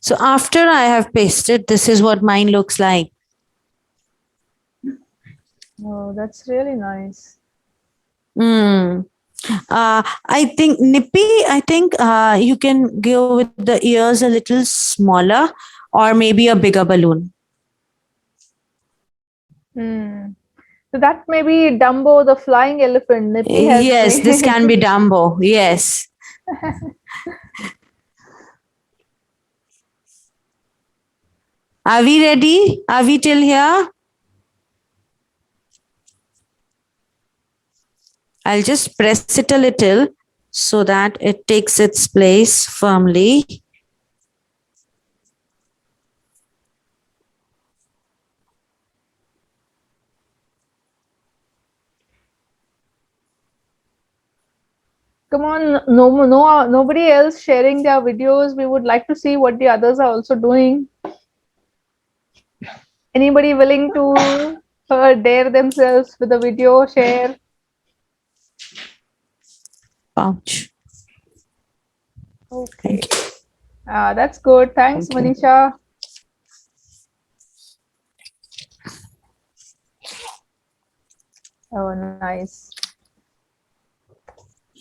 S5: So after I have pasted, this is what mine looks like.
S1: Oh, that's really nice.
S5: I think Nippy, you can go with the ears a little smaller or maybe a bigger balloon.
S1: So that may be Dumbo, the flying elephant. Nippy has
S5: Yes, this can be Dumbo. Yes. Are we ready? Are we till here? I'll just press it a little so that it takes its place firmly.
S1: Come on, nobody else sharing their videos. We would like to see what the others are also doing. Anybody willing to dare themselves with a video share?
S5: Ouch.
S1: Okay. That's good. Thanks, Manisha. Oh, nice.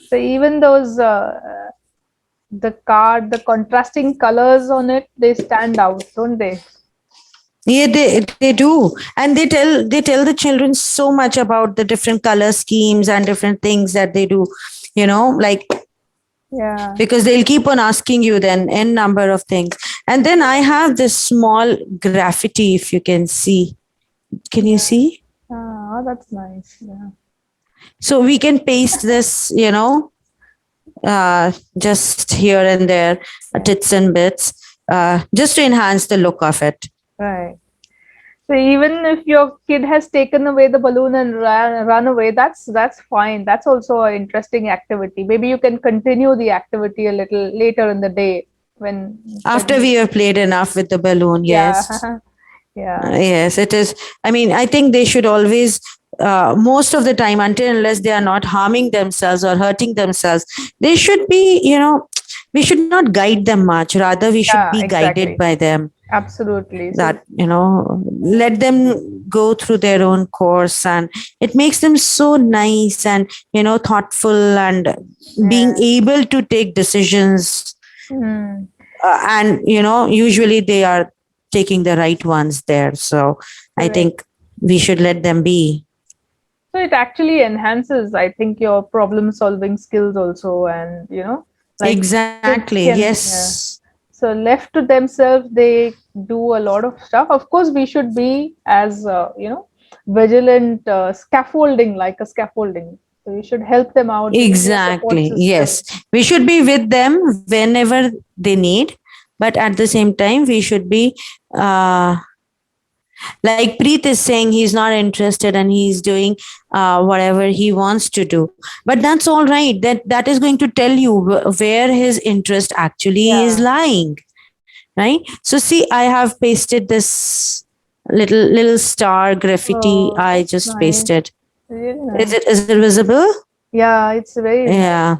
S1: So even those, the contrasting colors on it, they stand out, don't they?
S5: Yeah, they do, and they tell the children so much about the different color schemes and different things that they do. You know, like,
S1: yeah,
S5: because they'll keep on asking you then n number of things. And then I have this small graffiti, if you can see. Can you see?
S1: Oh, that's nice. Yeah.
S5: So we can paste this, just here and there, tits and bits, just to enhance the look of it.
S1: Right. So even if your kid has taken away the balloon and run away, that's fine. That's also an interesting activity. Maybe you can continue the activity a little later in the day when
S5: after we have played enough with the balloon. Yes.
S1: Yeah.
S5: Yes, it is. I mean, I think they should always, most of the time, until unless they are not harming themselves or hurting themselves, they should be, we should not guide them much. Rather, we should be guided by them.
S1: Absolutely.
S5: That, let them go through their own course, and it makes them so nice and, thoughtful and being able to take decisions. And, usually they are taking the right ones there. So I think we should let them be.
S1: So it actually enhances, I think, your problem solving skills also. And, like
S5: exactly. Yes.
S1: So left to themselves, they do a lot of stuff. Of course, we should be as, vigilant, scaffolding, like a scaffolding. So we should help them out.
S5: Exactly. Yes. We should be with them whenever they need. But at the same time, we should be, like Preet is saying, he's not interested and he's doing whatever he wants to do. But that's all right. That is going to tell you where his interest actually is lying. Right? So see, I have pasted this little star graffiti. I just pasted.
S1: Really nice.
S5: Is it visible?
S1: Yeah, it's very
S5: nice.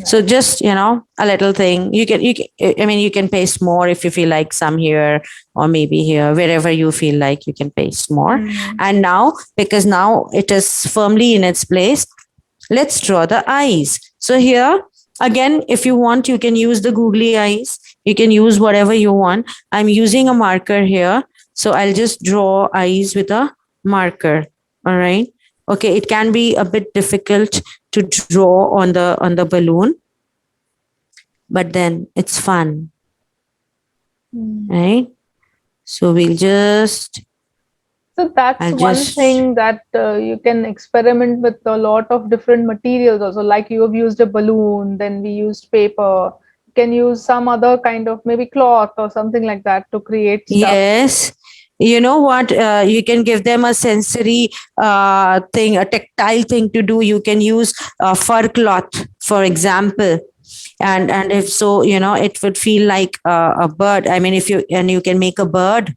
S5: So just, a little thing. You can paste more if you feel like some here or maybe here, wherever you feel like you can paste more. And now, because now it is firmly in its place, let's draw the eyes. So here, again, if you want, you can use the googly eyes. You can use whatever you want. I'm using a marker here. So I'll just draw eyes with a marker. All right. Okay. It can be a bit difficult to draw on the balloon, but then it's fun. Right. So we'll just.
S1: So that's one thing that you can experiment with a lot of different materials also. Like you have used a balloon, then we used paper. You can use some other kind of maybe cloth or something like that to create stuff.
S5: Yes. You know what? You can give them a sensory thing, a tactile thing to do. You can use fur cloth, for example. And if so, it would feel like a bird. I mean, you can make a bird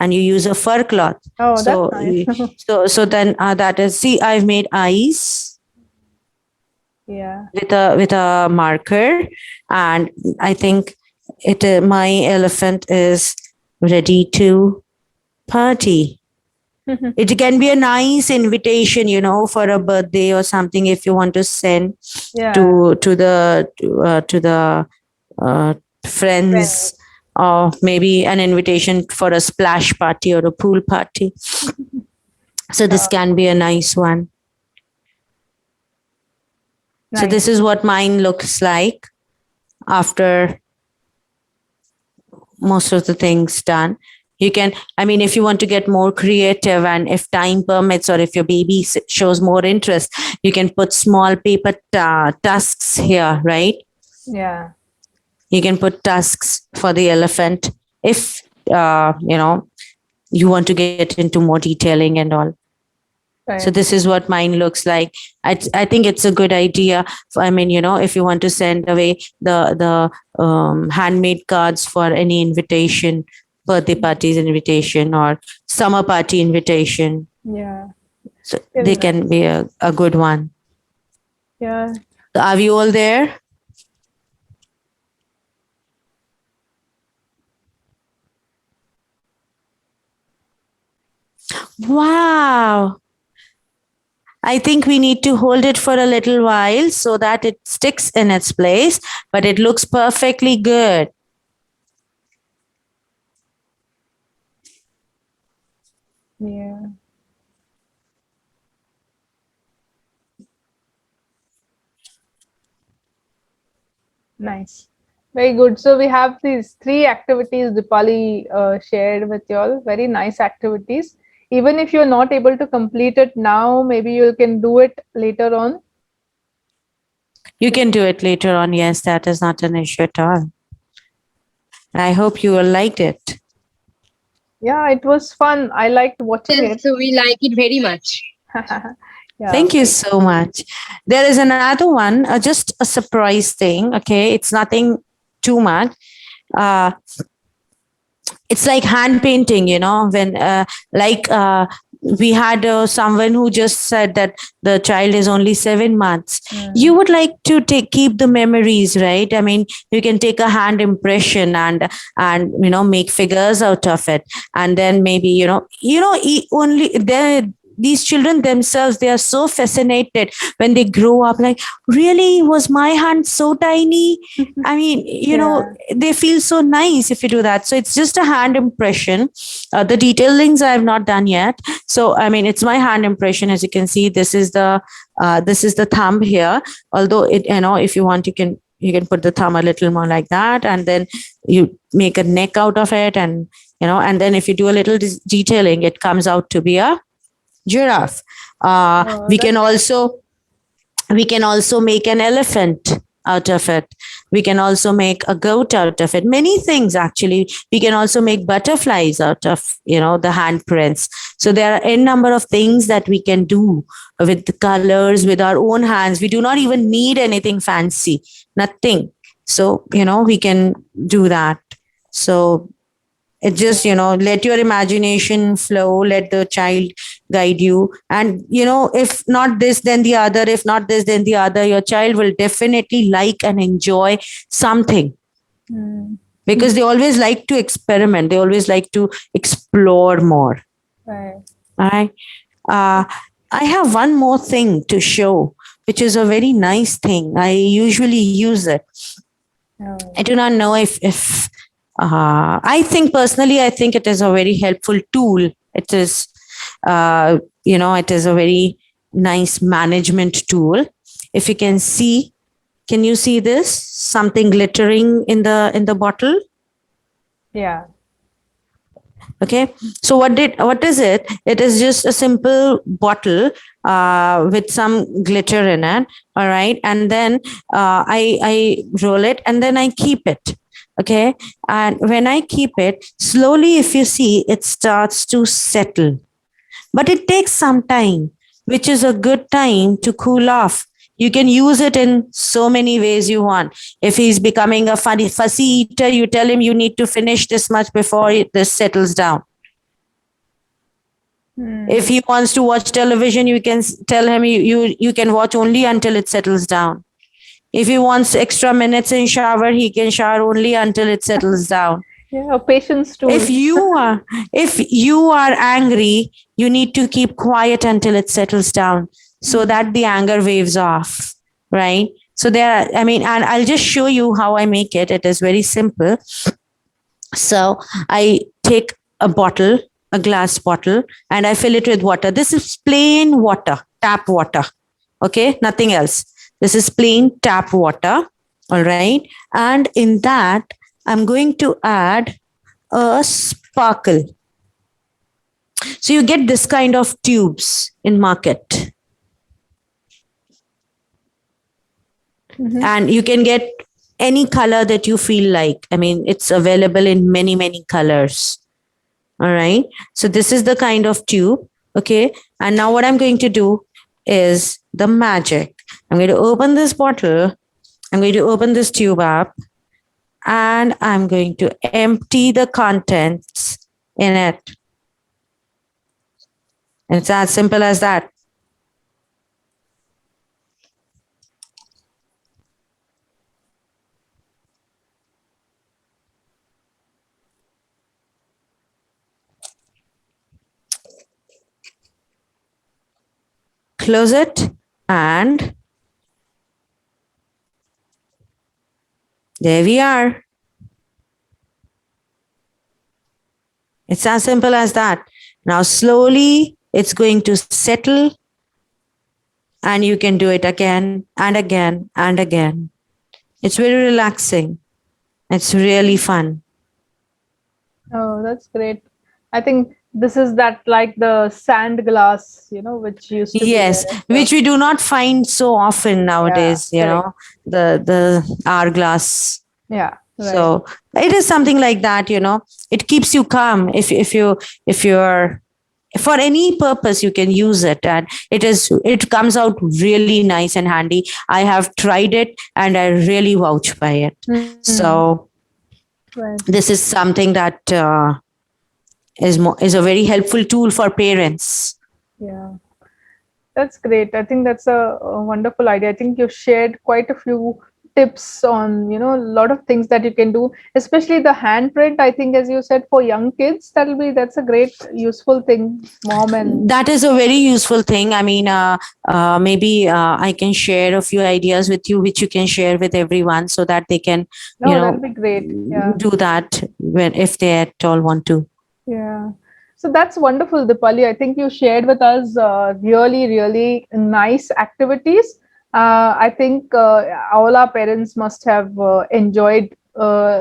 S5: and you use a fur cloth.
S1: Oh,
S5: so
S1: that's nice.
S5: so then that is, see, I've made eyes with a marker, and I think my elephant is ready to party. It can be a nice invitation, for a birthday or something, if you want to send to the friends, or maybe an invitation for a splash party or a pool party. So this can be a nice one. So this is what mine looks like after most of the things done. You can, if you want to get more creative, and if time permits, or if your baby shows more interest, you can put small paper tusks here, right?
S1: Yeah.
S5: You can put tusks for the elephant if, you want to get into more detailing and all. Right. So this is what mine looks like. I think it's a good idea. If you want to send away the handmade cards for any invitation, birthday parties invitation or summer party invitation.
S1: Yeah.
S5: So they can be a good one.
S1: Yeah.
S5: So are we all there? Wow. I think we need to hold it for a little while so that it sticks in its place, but it looks perfectly good.
S1: Yeah. Nice. Very good. So we have these 3 activities Deepali shared with you all. Very nice activities. Even if you're not able to complete it now, maybe you can do it later on.
S5: You can do it later on. Yes, that is not an issue at all. I hope you all liked it.
S1: Yeah, it was fun. I liked watching it.
S6: So we like it very much.
S1: Yeah,
S5: thank you so much. There is another one, just a surprise thing. Okay, it's nothing too much. It's like hand painting, when we had someone who just said that the child is only 7 months. You would like to keep the memories, right? You can take a hand impression and make figures out of it, and then maybe only then these children themselves, they are so fascinated when they grow up, like, really, was my hand so tiny? They feel so nice if you do that. So it's just a hand impression. The detailings I have not done yet. So it's my hand impression. As you can see, this is the thumb here. Although if you want, you can put the thumb a little more like that, and then you make a neck out of it, and and then if you do a little detailing, it comes out to be a giraffe. We can also make an elephant out of it. We can also make a goat out of it. Many things, actually. We can also make butterflies out of the handprints. So there are n number of things that we can do with the colors, with our own hands. We do not even need anything fancy, nothing. So we can do that. So It just, let your imagination flow, let the child guide you. And, if not this, then the other, if not this, then the other, your child will definitely like and enjoy something, because they always like to experiment. They always like to explore more.
S1: Right.
S5: Right. I have one more thing to show, which is a very nice thing. I usually use it. I do not know if I think it is a very helpful tool. It is, it is a very nice management tool. If you can see, can you see this? Something glittering in the bottle?
S1: Yeah.
S5: Okay. So what is it? It is just a simple bottle with some glitter in it. All right. And then I roll it and then I keep it. Okay. And when I keep it, slowly, if you see, it starts to settle. But it takes some time, which is a good time to cool off. You can use it in so many ways you want. If he's becoming a fussy eater, you tell him you need to finish this much before this settles down. If he wants to watch television, you can tell him you can watch only until it settles down. If he wants extra minutes in shower, he can shower only until it settles down.
S1: Yeah, patience too.
S5: If you are angry, you need to keep quiet until it settles down, so that the anger waves off, right? So and I'll just show you how I make it. It is very simple. So I take a glass bottle, and I fill it with water. This is plain water, tap water. Okay, nothing else. This is plain tap water. All right. And in that, I'm going to add a sparkle. So you get this kind of tubes in market. And you can get any color that you feel like. I mean, it's available in many, many colors. All right. So this is the kind of tube. Okay. And now what I'm going to do is the magic. I'm going to open this bottle. I'm going to open this tube up, and I'm going to empty the contents in it. And it's as simple as that. Close it, and there we are. It's as simple as that. Now slowly it's going to settle, and you can do it again and again and again. It's very relaxing. It's really fun.
S1: Oh, that's great. I think this is that like the sand glass, which used to
S5: Yes,
S1: be there.
S5: which we do not find so often nowadays,
S1: correct.
S5: the hourglass.
S1: Yeah. Right.
S5: So it is something like that, it keeps you calm. If you're for any purpose, you can use it, and it comes out really nice and handy. I have tried it and I really vouch by it. So this is something that is a very helpful tool for parents.
S1: Yeah, that's great. I think that's a wonderful idea. I think you shared quite a few tips on, a lot of things that you can do, especially the handprint. I think, as you said, for young kids, that's a great useful thing, Mom. And
S5: that is a very useful thing. I mean, maybe I can share a few ideas with you, which you can share with everyone, so that they can,
S1: that'd be great. Yeah.
S5: do that if they at all want to.
S1: Yeah. So that's wonderful, Deepali. I think you shared with us really, really nice activities. I think all our parents must have enjoyed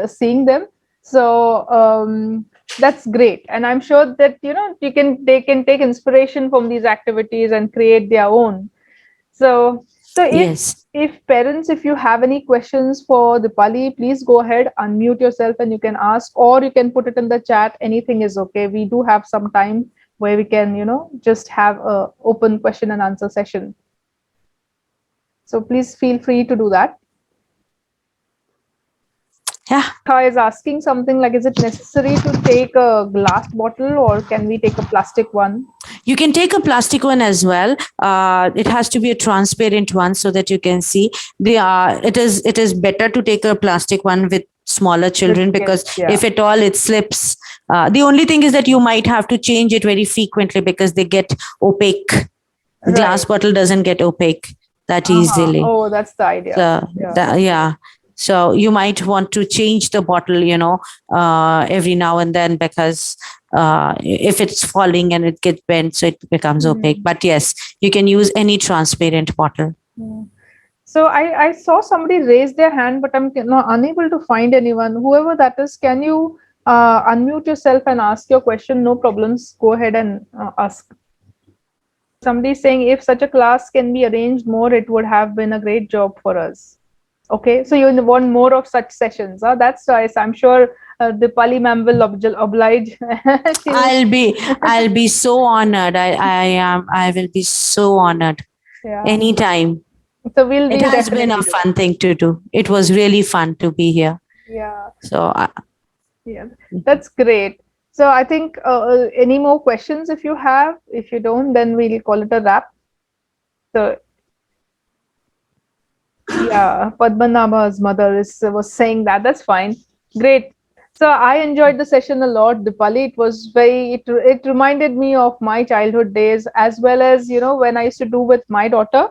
S1: seeing them. So that's great. And I'm sure that, they can take inspiration from these activities and create their own. So if parents, if you have any questions for Deepali, please go ahead, unmute yourself, and you can ask, or you can put it in the chat. Anything is okay. We do have some time where we can, just have a open question and answer session. So please feel free to do that.
S5: Yeah.
S1: I is asking something like, is it necessary to take a glass bottle or can we take a plastic one?
S5: You can take a plastic one as well. It has to be a transparent one so that you can see. It is better to take a plastic one with smaller children,
S1: With
S5: because
S1: kids, yeah.
S5: if at all it slips, the only thing is that you might have to change it very frequently because they get opaque. The glass
S1: Right.
S5: bottle doesn't get opaque that easily.
S1: Oh, that's the idea.
S5: So yeah. So you might want to change the bottle, every now and then, because if it's falling and it gets bent, so it becomes opaque. But yes, you can use any transparent bottle.
S1: So I saw somebody raise their hand, but I'm unable to find anyone. Whoever that is, can you unmute yourself and ask your question? No problems. Go ahead and ask. Somebody saying, if such a class can be arranged more, it would have been a great job for us. Okay, so you want more of such sessions. That's nice. I'm sure Deepali ma'am will oblige.
S5: I'll be so honored. I will be so honored.
S1: Yeah.
S5: Anytime.
S1: So we'll
S5: It has been a fun thing to do. It was really fun to be here.
S1: Yeah.
S5: So
S1: yeah, that's great. So I think any more questions if you have? If you don't, then we'll call it a wrap. So yeah, Padmanabha's mother was saying that. That's fine. Great. So I enjoyed the session a lot, Deepali. It was it reminded me of my childhood days, as well as, when I used to do with my daughter.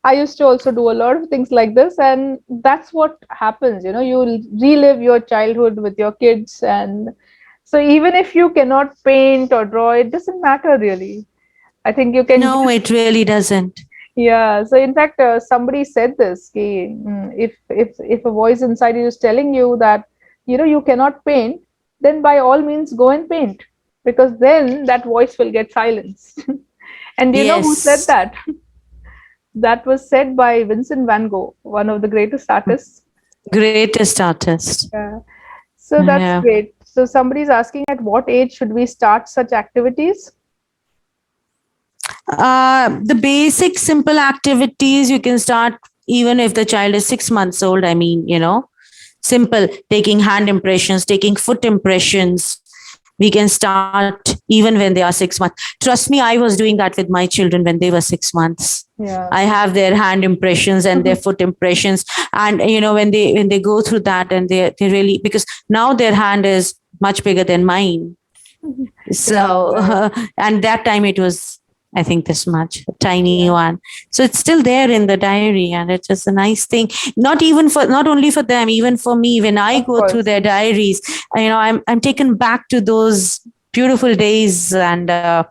S1: I used to also do a lot of things like this, and that's what happens. You relive your childhood with your kids, and so even if you cannot paint or draw, it doesn't matter really. I think you can.
S5: No, it really doesn't.
S1: Yeah. So in fact, somebody said this: if a voice inside you is telling you that you cannot paint, then by all means go and paint, because then that voice will get silenced. And do you know who said that? That was said by Vincent van Gogh, one of the greatest artists.
S5: Greatest artist.
S1: Yeah. So that's great. So somebody's asking, at what age should we start such activities?
S5: The basic simple activities you can start even if the child is 6 months old. I mean, simple, taking hand impressions, taking foot impressions. We can start even when they are 6 months. Trust me, I was doing that with my children when they were 6 months.
S1: Yeah.
S5: I have their hand impressions and their foot impressions. And, when they go through that, and they really, because now their hand is much bigger than mine. So, and that time it was, I think, this much, a tiny one. So it's still there in the diary, and it's just a nice thing. Not only for them, even for me. When I go through their diaries, I'm taken back to those beautiful days and the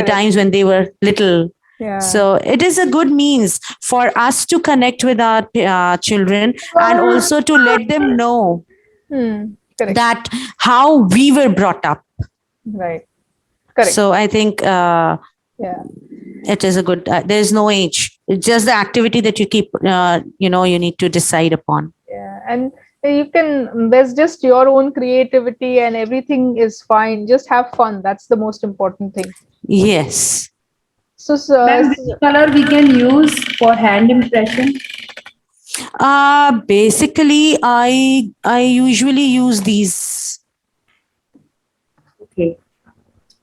S5: times when they were little.
S1: Yeah.
S5: So it is a good means for us to connect with our children, and also to let them know that how we were brought up.
S1: Right. Correct.
S5: So I think it is a good, there's no age. It's just the activity that you keep, you need to decide upon.
S1: Yeah. And there's just your own creativity, and everything is fine. Just have fun. That's the most important thing.
S5: Yes.
S1: So,
S6: Which color we can use for hand impression?
S5: Basically, I usually use these.
S6: Okay.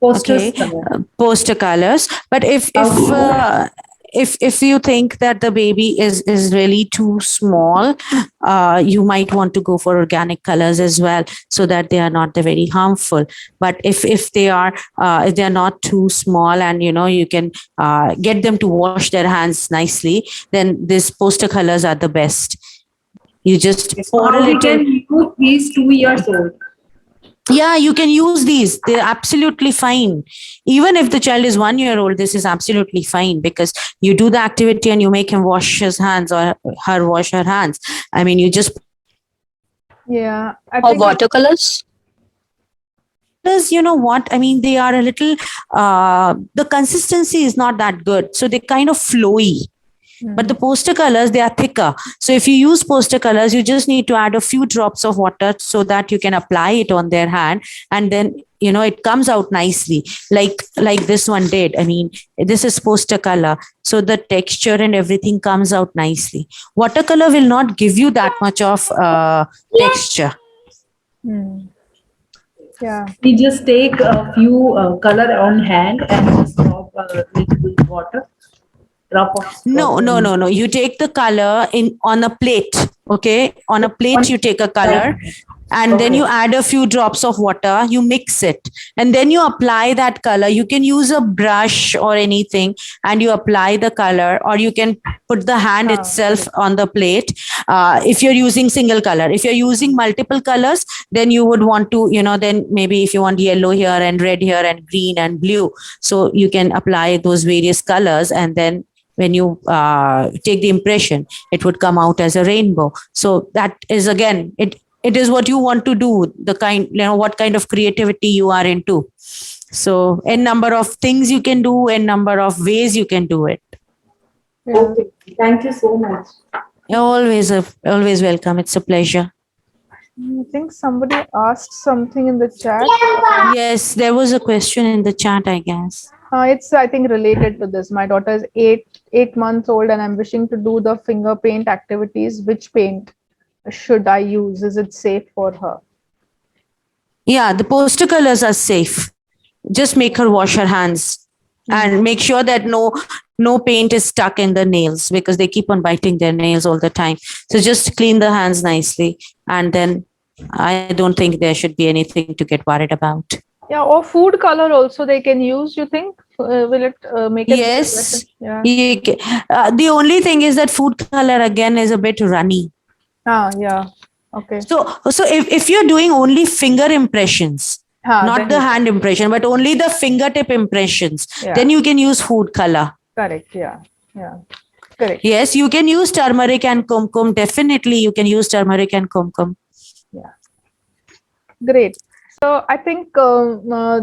S5: Poster colors. But if you think that the baby is really too small, you might want to go for organic colors as well, so that they are not very harmful. But if they are not too small, and you can get them to wash their hands nicely, then these poster colors are the best. You just pour a little.
S6: Can use these 2 years old.
S5: Yeah, you can use these. They're absolutely fine. Even if the child is 1 year old, this is absolutely fine, because you do the activity and you make him wash his hands, or her wash her hands. I mean, you just.
S1: Yeah.
S8: Or watercolors?
S5: You know what? I mean, they are a little, the consistency is not that good. So they're kind of flowy. But the poster colors, they are thicker. So if you use poster colors, you just need to add a few drops of water so that you can apply it on their hand, and then it comes out nicely, like this one did. I mean, this is poster color, so the texture and everything comes out nicely. Watercolor will not give you that much of texture.
S1: Yeah.
S6: We just take a few color on hand and just drop a little water, drop of
S5: No,
S6: water
S5: no,
S6: in
S5: no, no. You take the color in on a plate. Okay. On a plate,
S6: on
S5: you take a color and then
S6: okay.
S5: you add a few drops of water, you mix it, and then you apply that color. You can use a brush or anything and you apply the color, or you can put the hand itself
S1: Correct.
S5: on the plate. If you're using single color, if you're using multiple colors, then you would want to, then maybe if you want yellow here and red here and green and blue, so you can apply those various colors, and then when you take the impression, it would come out as a rainbow. So that is, again, it is what you want to do, the kind, what kind of creativity you are into. So a number of things you can do, a number of ways you can do it.
S1: Yeah.
S6: Okay. Thank you so much.
S5: You're always welcome. It's a pleasure.
S1: I think somebody asked something in the chat.
S5: Yes, there was a question in the chat, I guess.
S1: It's, I think, related to this. My daughter is eight months old, and I'm wishing to do the finger paint activities. Which paint should I use? Is it safe for her?
S5: Yeah, the poster colors are safe. Just make her wash her hands and make sure that no paint is stuck in the nails, because they keep on biting their nails all the time. So just clean the hands nicely, and then I don't think there should be anything to get worried about.
S1: Yeah, or food color also they can use, you think? Will it make it?
S5: Yes.
S1: Yeah.
S5: The only thing is that food color again is a bit runny.
S1: Yeah. Okay.
S5: So if you're doing only finger impressions, not the hand impression, but only the fingertip impressions, then you can use food color.
S1: Correct. Yeah. Yeah. Correct.
S5: Yes, you can use turmeric and kumkum. Definitely, you can use turmeric and kumkum.
S1: Yeah. Great. So I think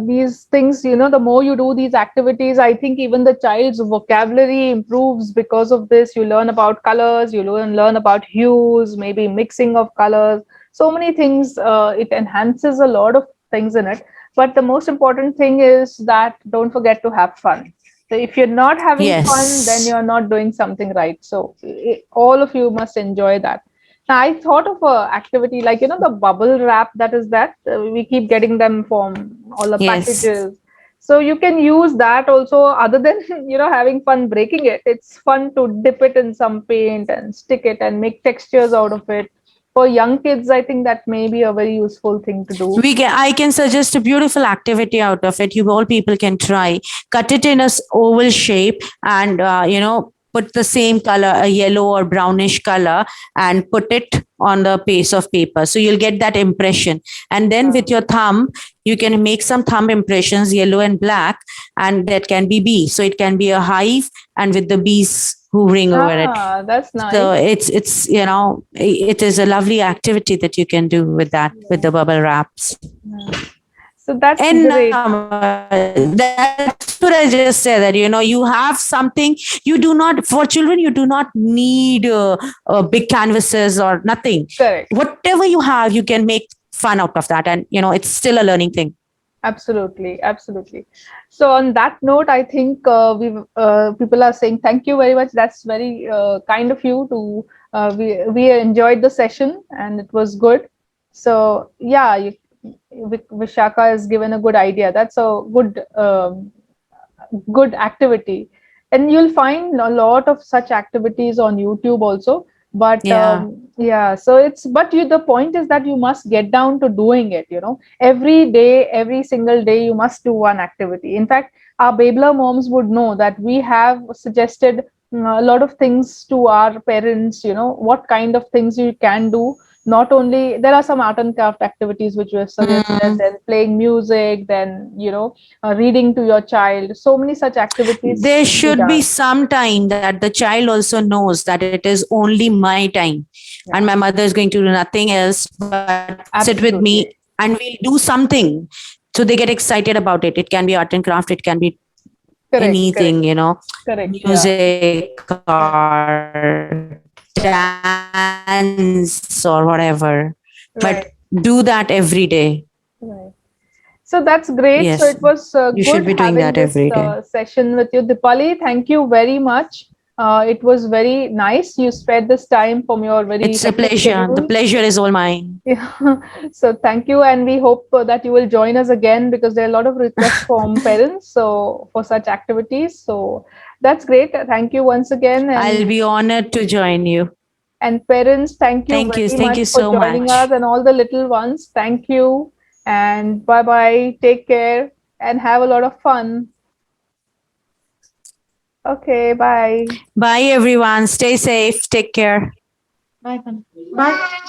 S1: these things, the more you do these activities, I think even the child's vocabulary improves because of this. You learn about colors, you learn about hues, maybe mixing of colors, so many things. It enhances a lot of things in it. But the most important thing is that don't forget to have fun. So if you're not having fun, then you're not doing something right. So all of you must enjoy that. Now, I thought of a activity like, the bubble wrap we keep getting them from all the packages. So you can use that also, other than, having fun breaking it. It's fun to dip it in some paint and stick it and make textures out of it. For young kids, I think that may be a very useful thing to do.
S5: I can suggest a beautiful activity out of it. You all people can try. Cut it in a oval shape and, put the same color, a yellow or brownish color, and put it on the piece of paper. So you'll get that impression. And then with your thumb, you can make some thumb impressions, yellow and black, and that can be bees. So it can be a hive and with the bees hovering over it.
S1: That's nice.
S5: So it's it is a lovely activity that you can do with that, with the bubble wraps.
S1: So that's
S5: great. That's what I just said, that you have something. You do not, for children, you do not need big canvases or nothing.
S1: Correct.
S5: Whatever you have, you can make fun out of that, and it's still a learning thing.
S1: Absolutely. So on that note, I think people are saying thank you very much. That's very kind of you to. We enjoyed the session and it was good. So yeah, Vishaka has given a good idea. That's a good activity, and you'll find a lot of such activities on YouTube also. But so the point is that you must get down to doing it. Every day, every single day, you must do one activity. In fact, our Bablr moms would know that we have suggested a lot of things to our parents. What kind of things you can do. Not only there are some art and craft activities which were suggested, then playing music, then reading to your child. So many such activities.
S5: There should be some time that the child also knows that it is only my time, and my mother is going to do nothing else but sit with me, and we'll do something. So they get excited about it. It can be art and craft. It can be anything, music or dance or whatever, but do that every day.
S1: Right. So that's great.
S5: Yes.
S1: So it was
S5: You
S1: good
S5: should be doing
S1: having
S5: that every
S1: this
S5: day.
S1: session with you, Deepali. Thank you very much. It was very nice. You spared this time from your very
S5: It's a pleasure. The pleasure is all mine.
S1: Yeah. So thank you, and we hope that you will join us again because there are a lot of requests from parents so for such activities. So that's great. Thank you once again,
S5: I'll
S1: and
S5: be honored to join you.
S1: parents, thank you
S5: Thank you.
S1: very
S5: Thank
S1: much
S5: you
S1: for
S5: so
S1: joining
S5: much.
S1: us, and all the little ones. Thank you, and bye bye. Take care and have a lot of fun. Okay, bye.
S5: Bye, everyone. Stay safe. Take care.
S6: Bye. Bye.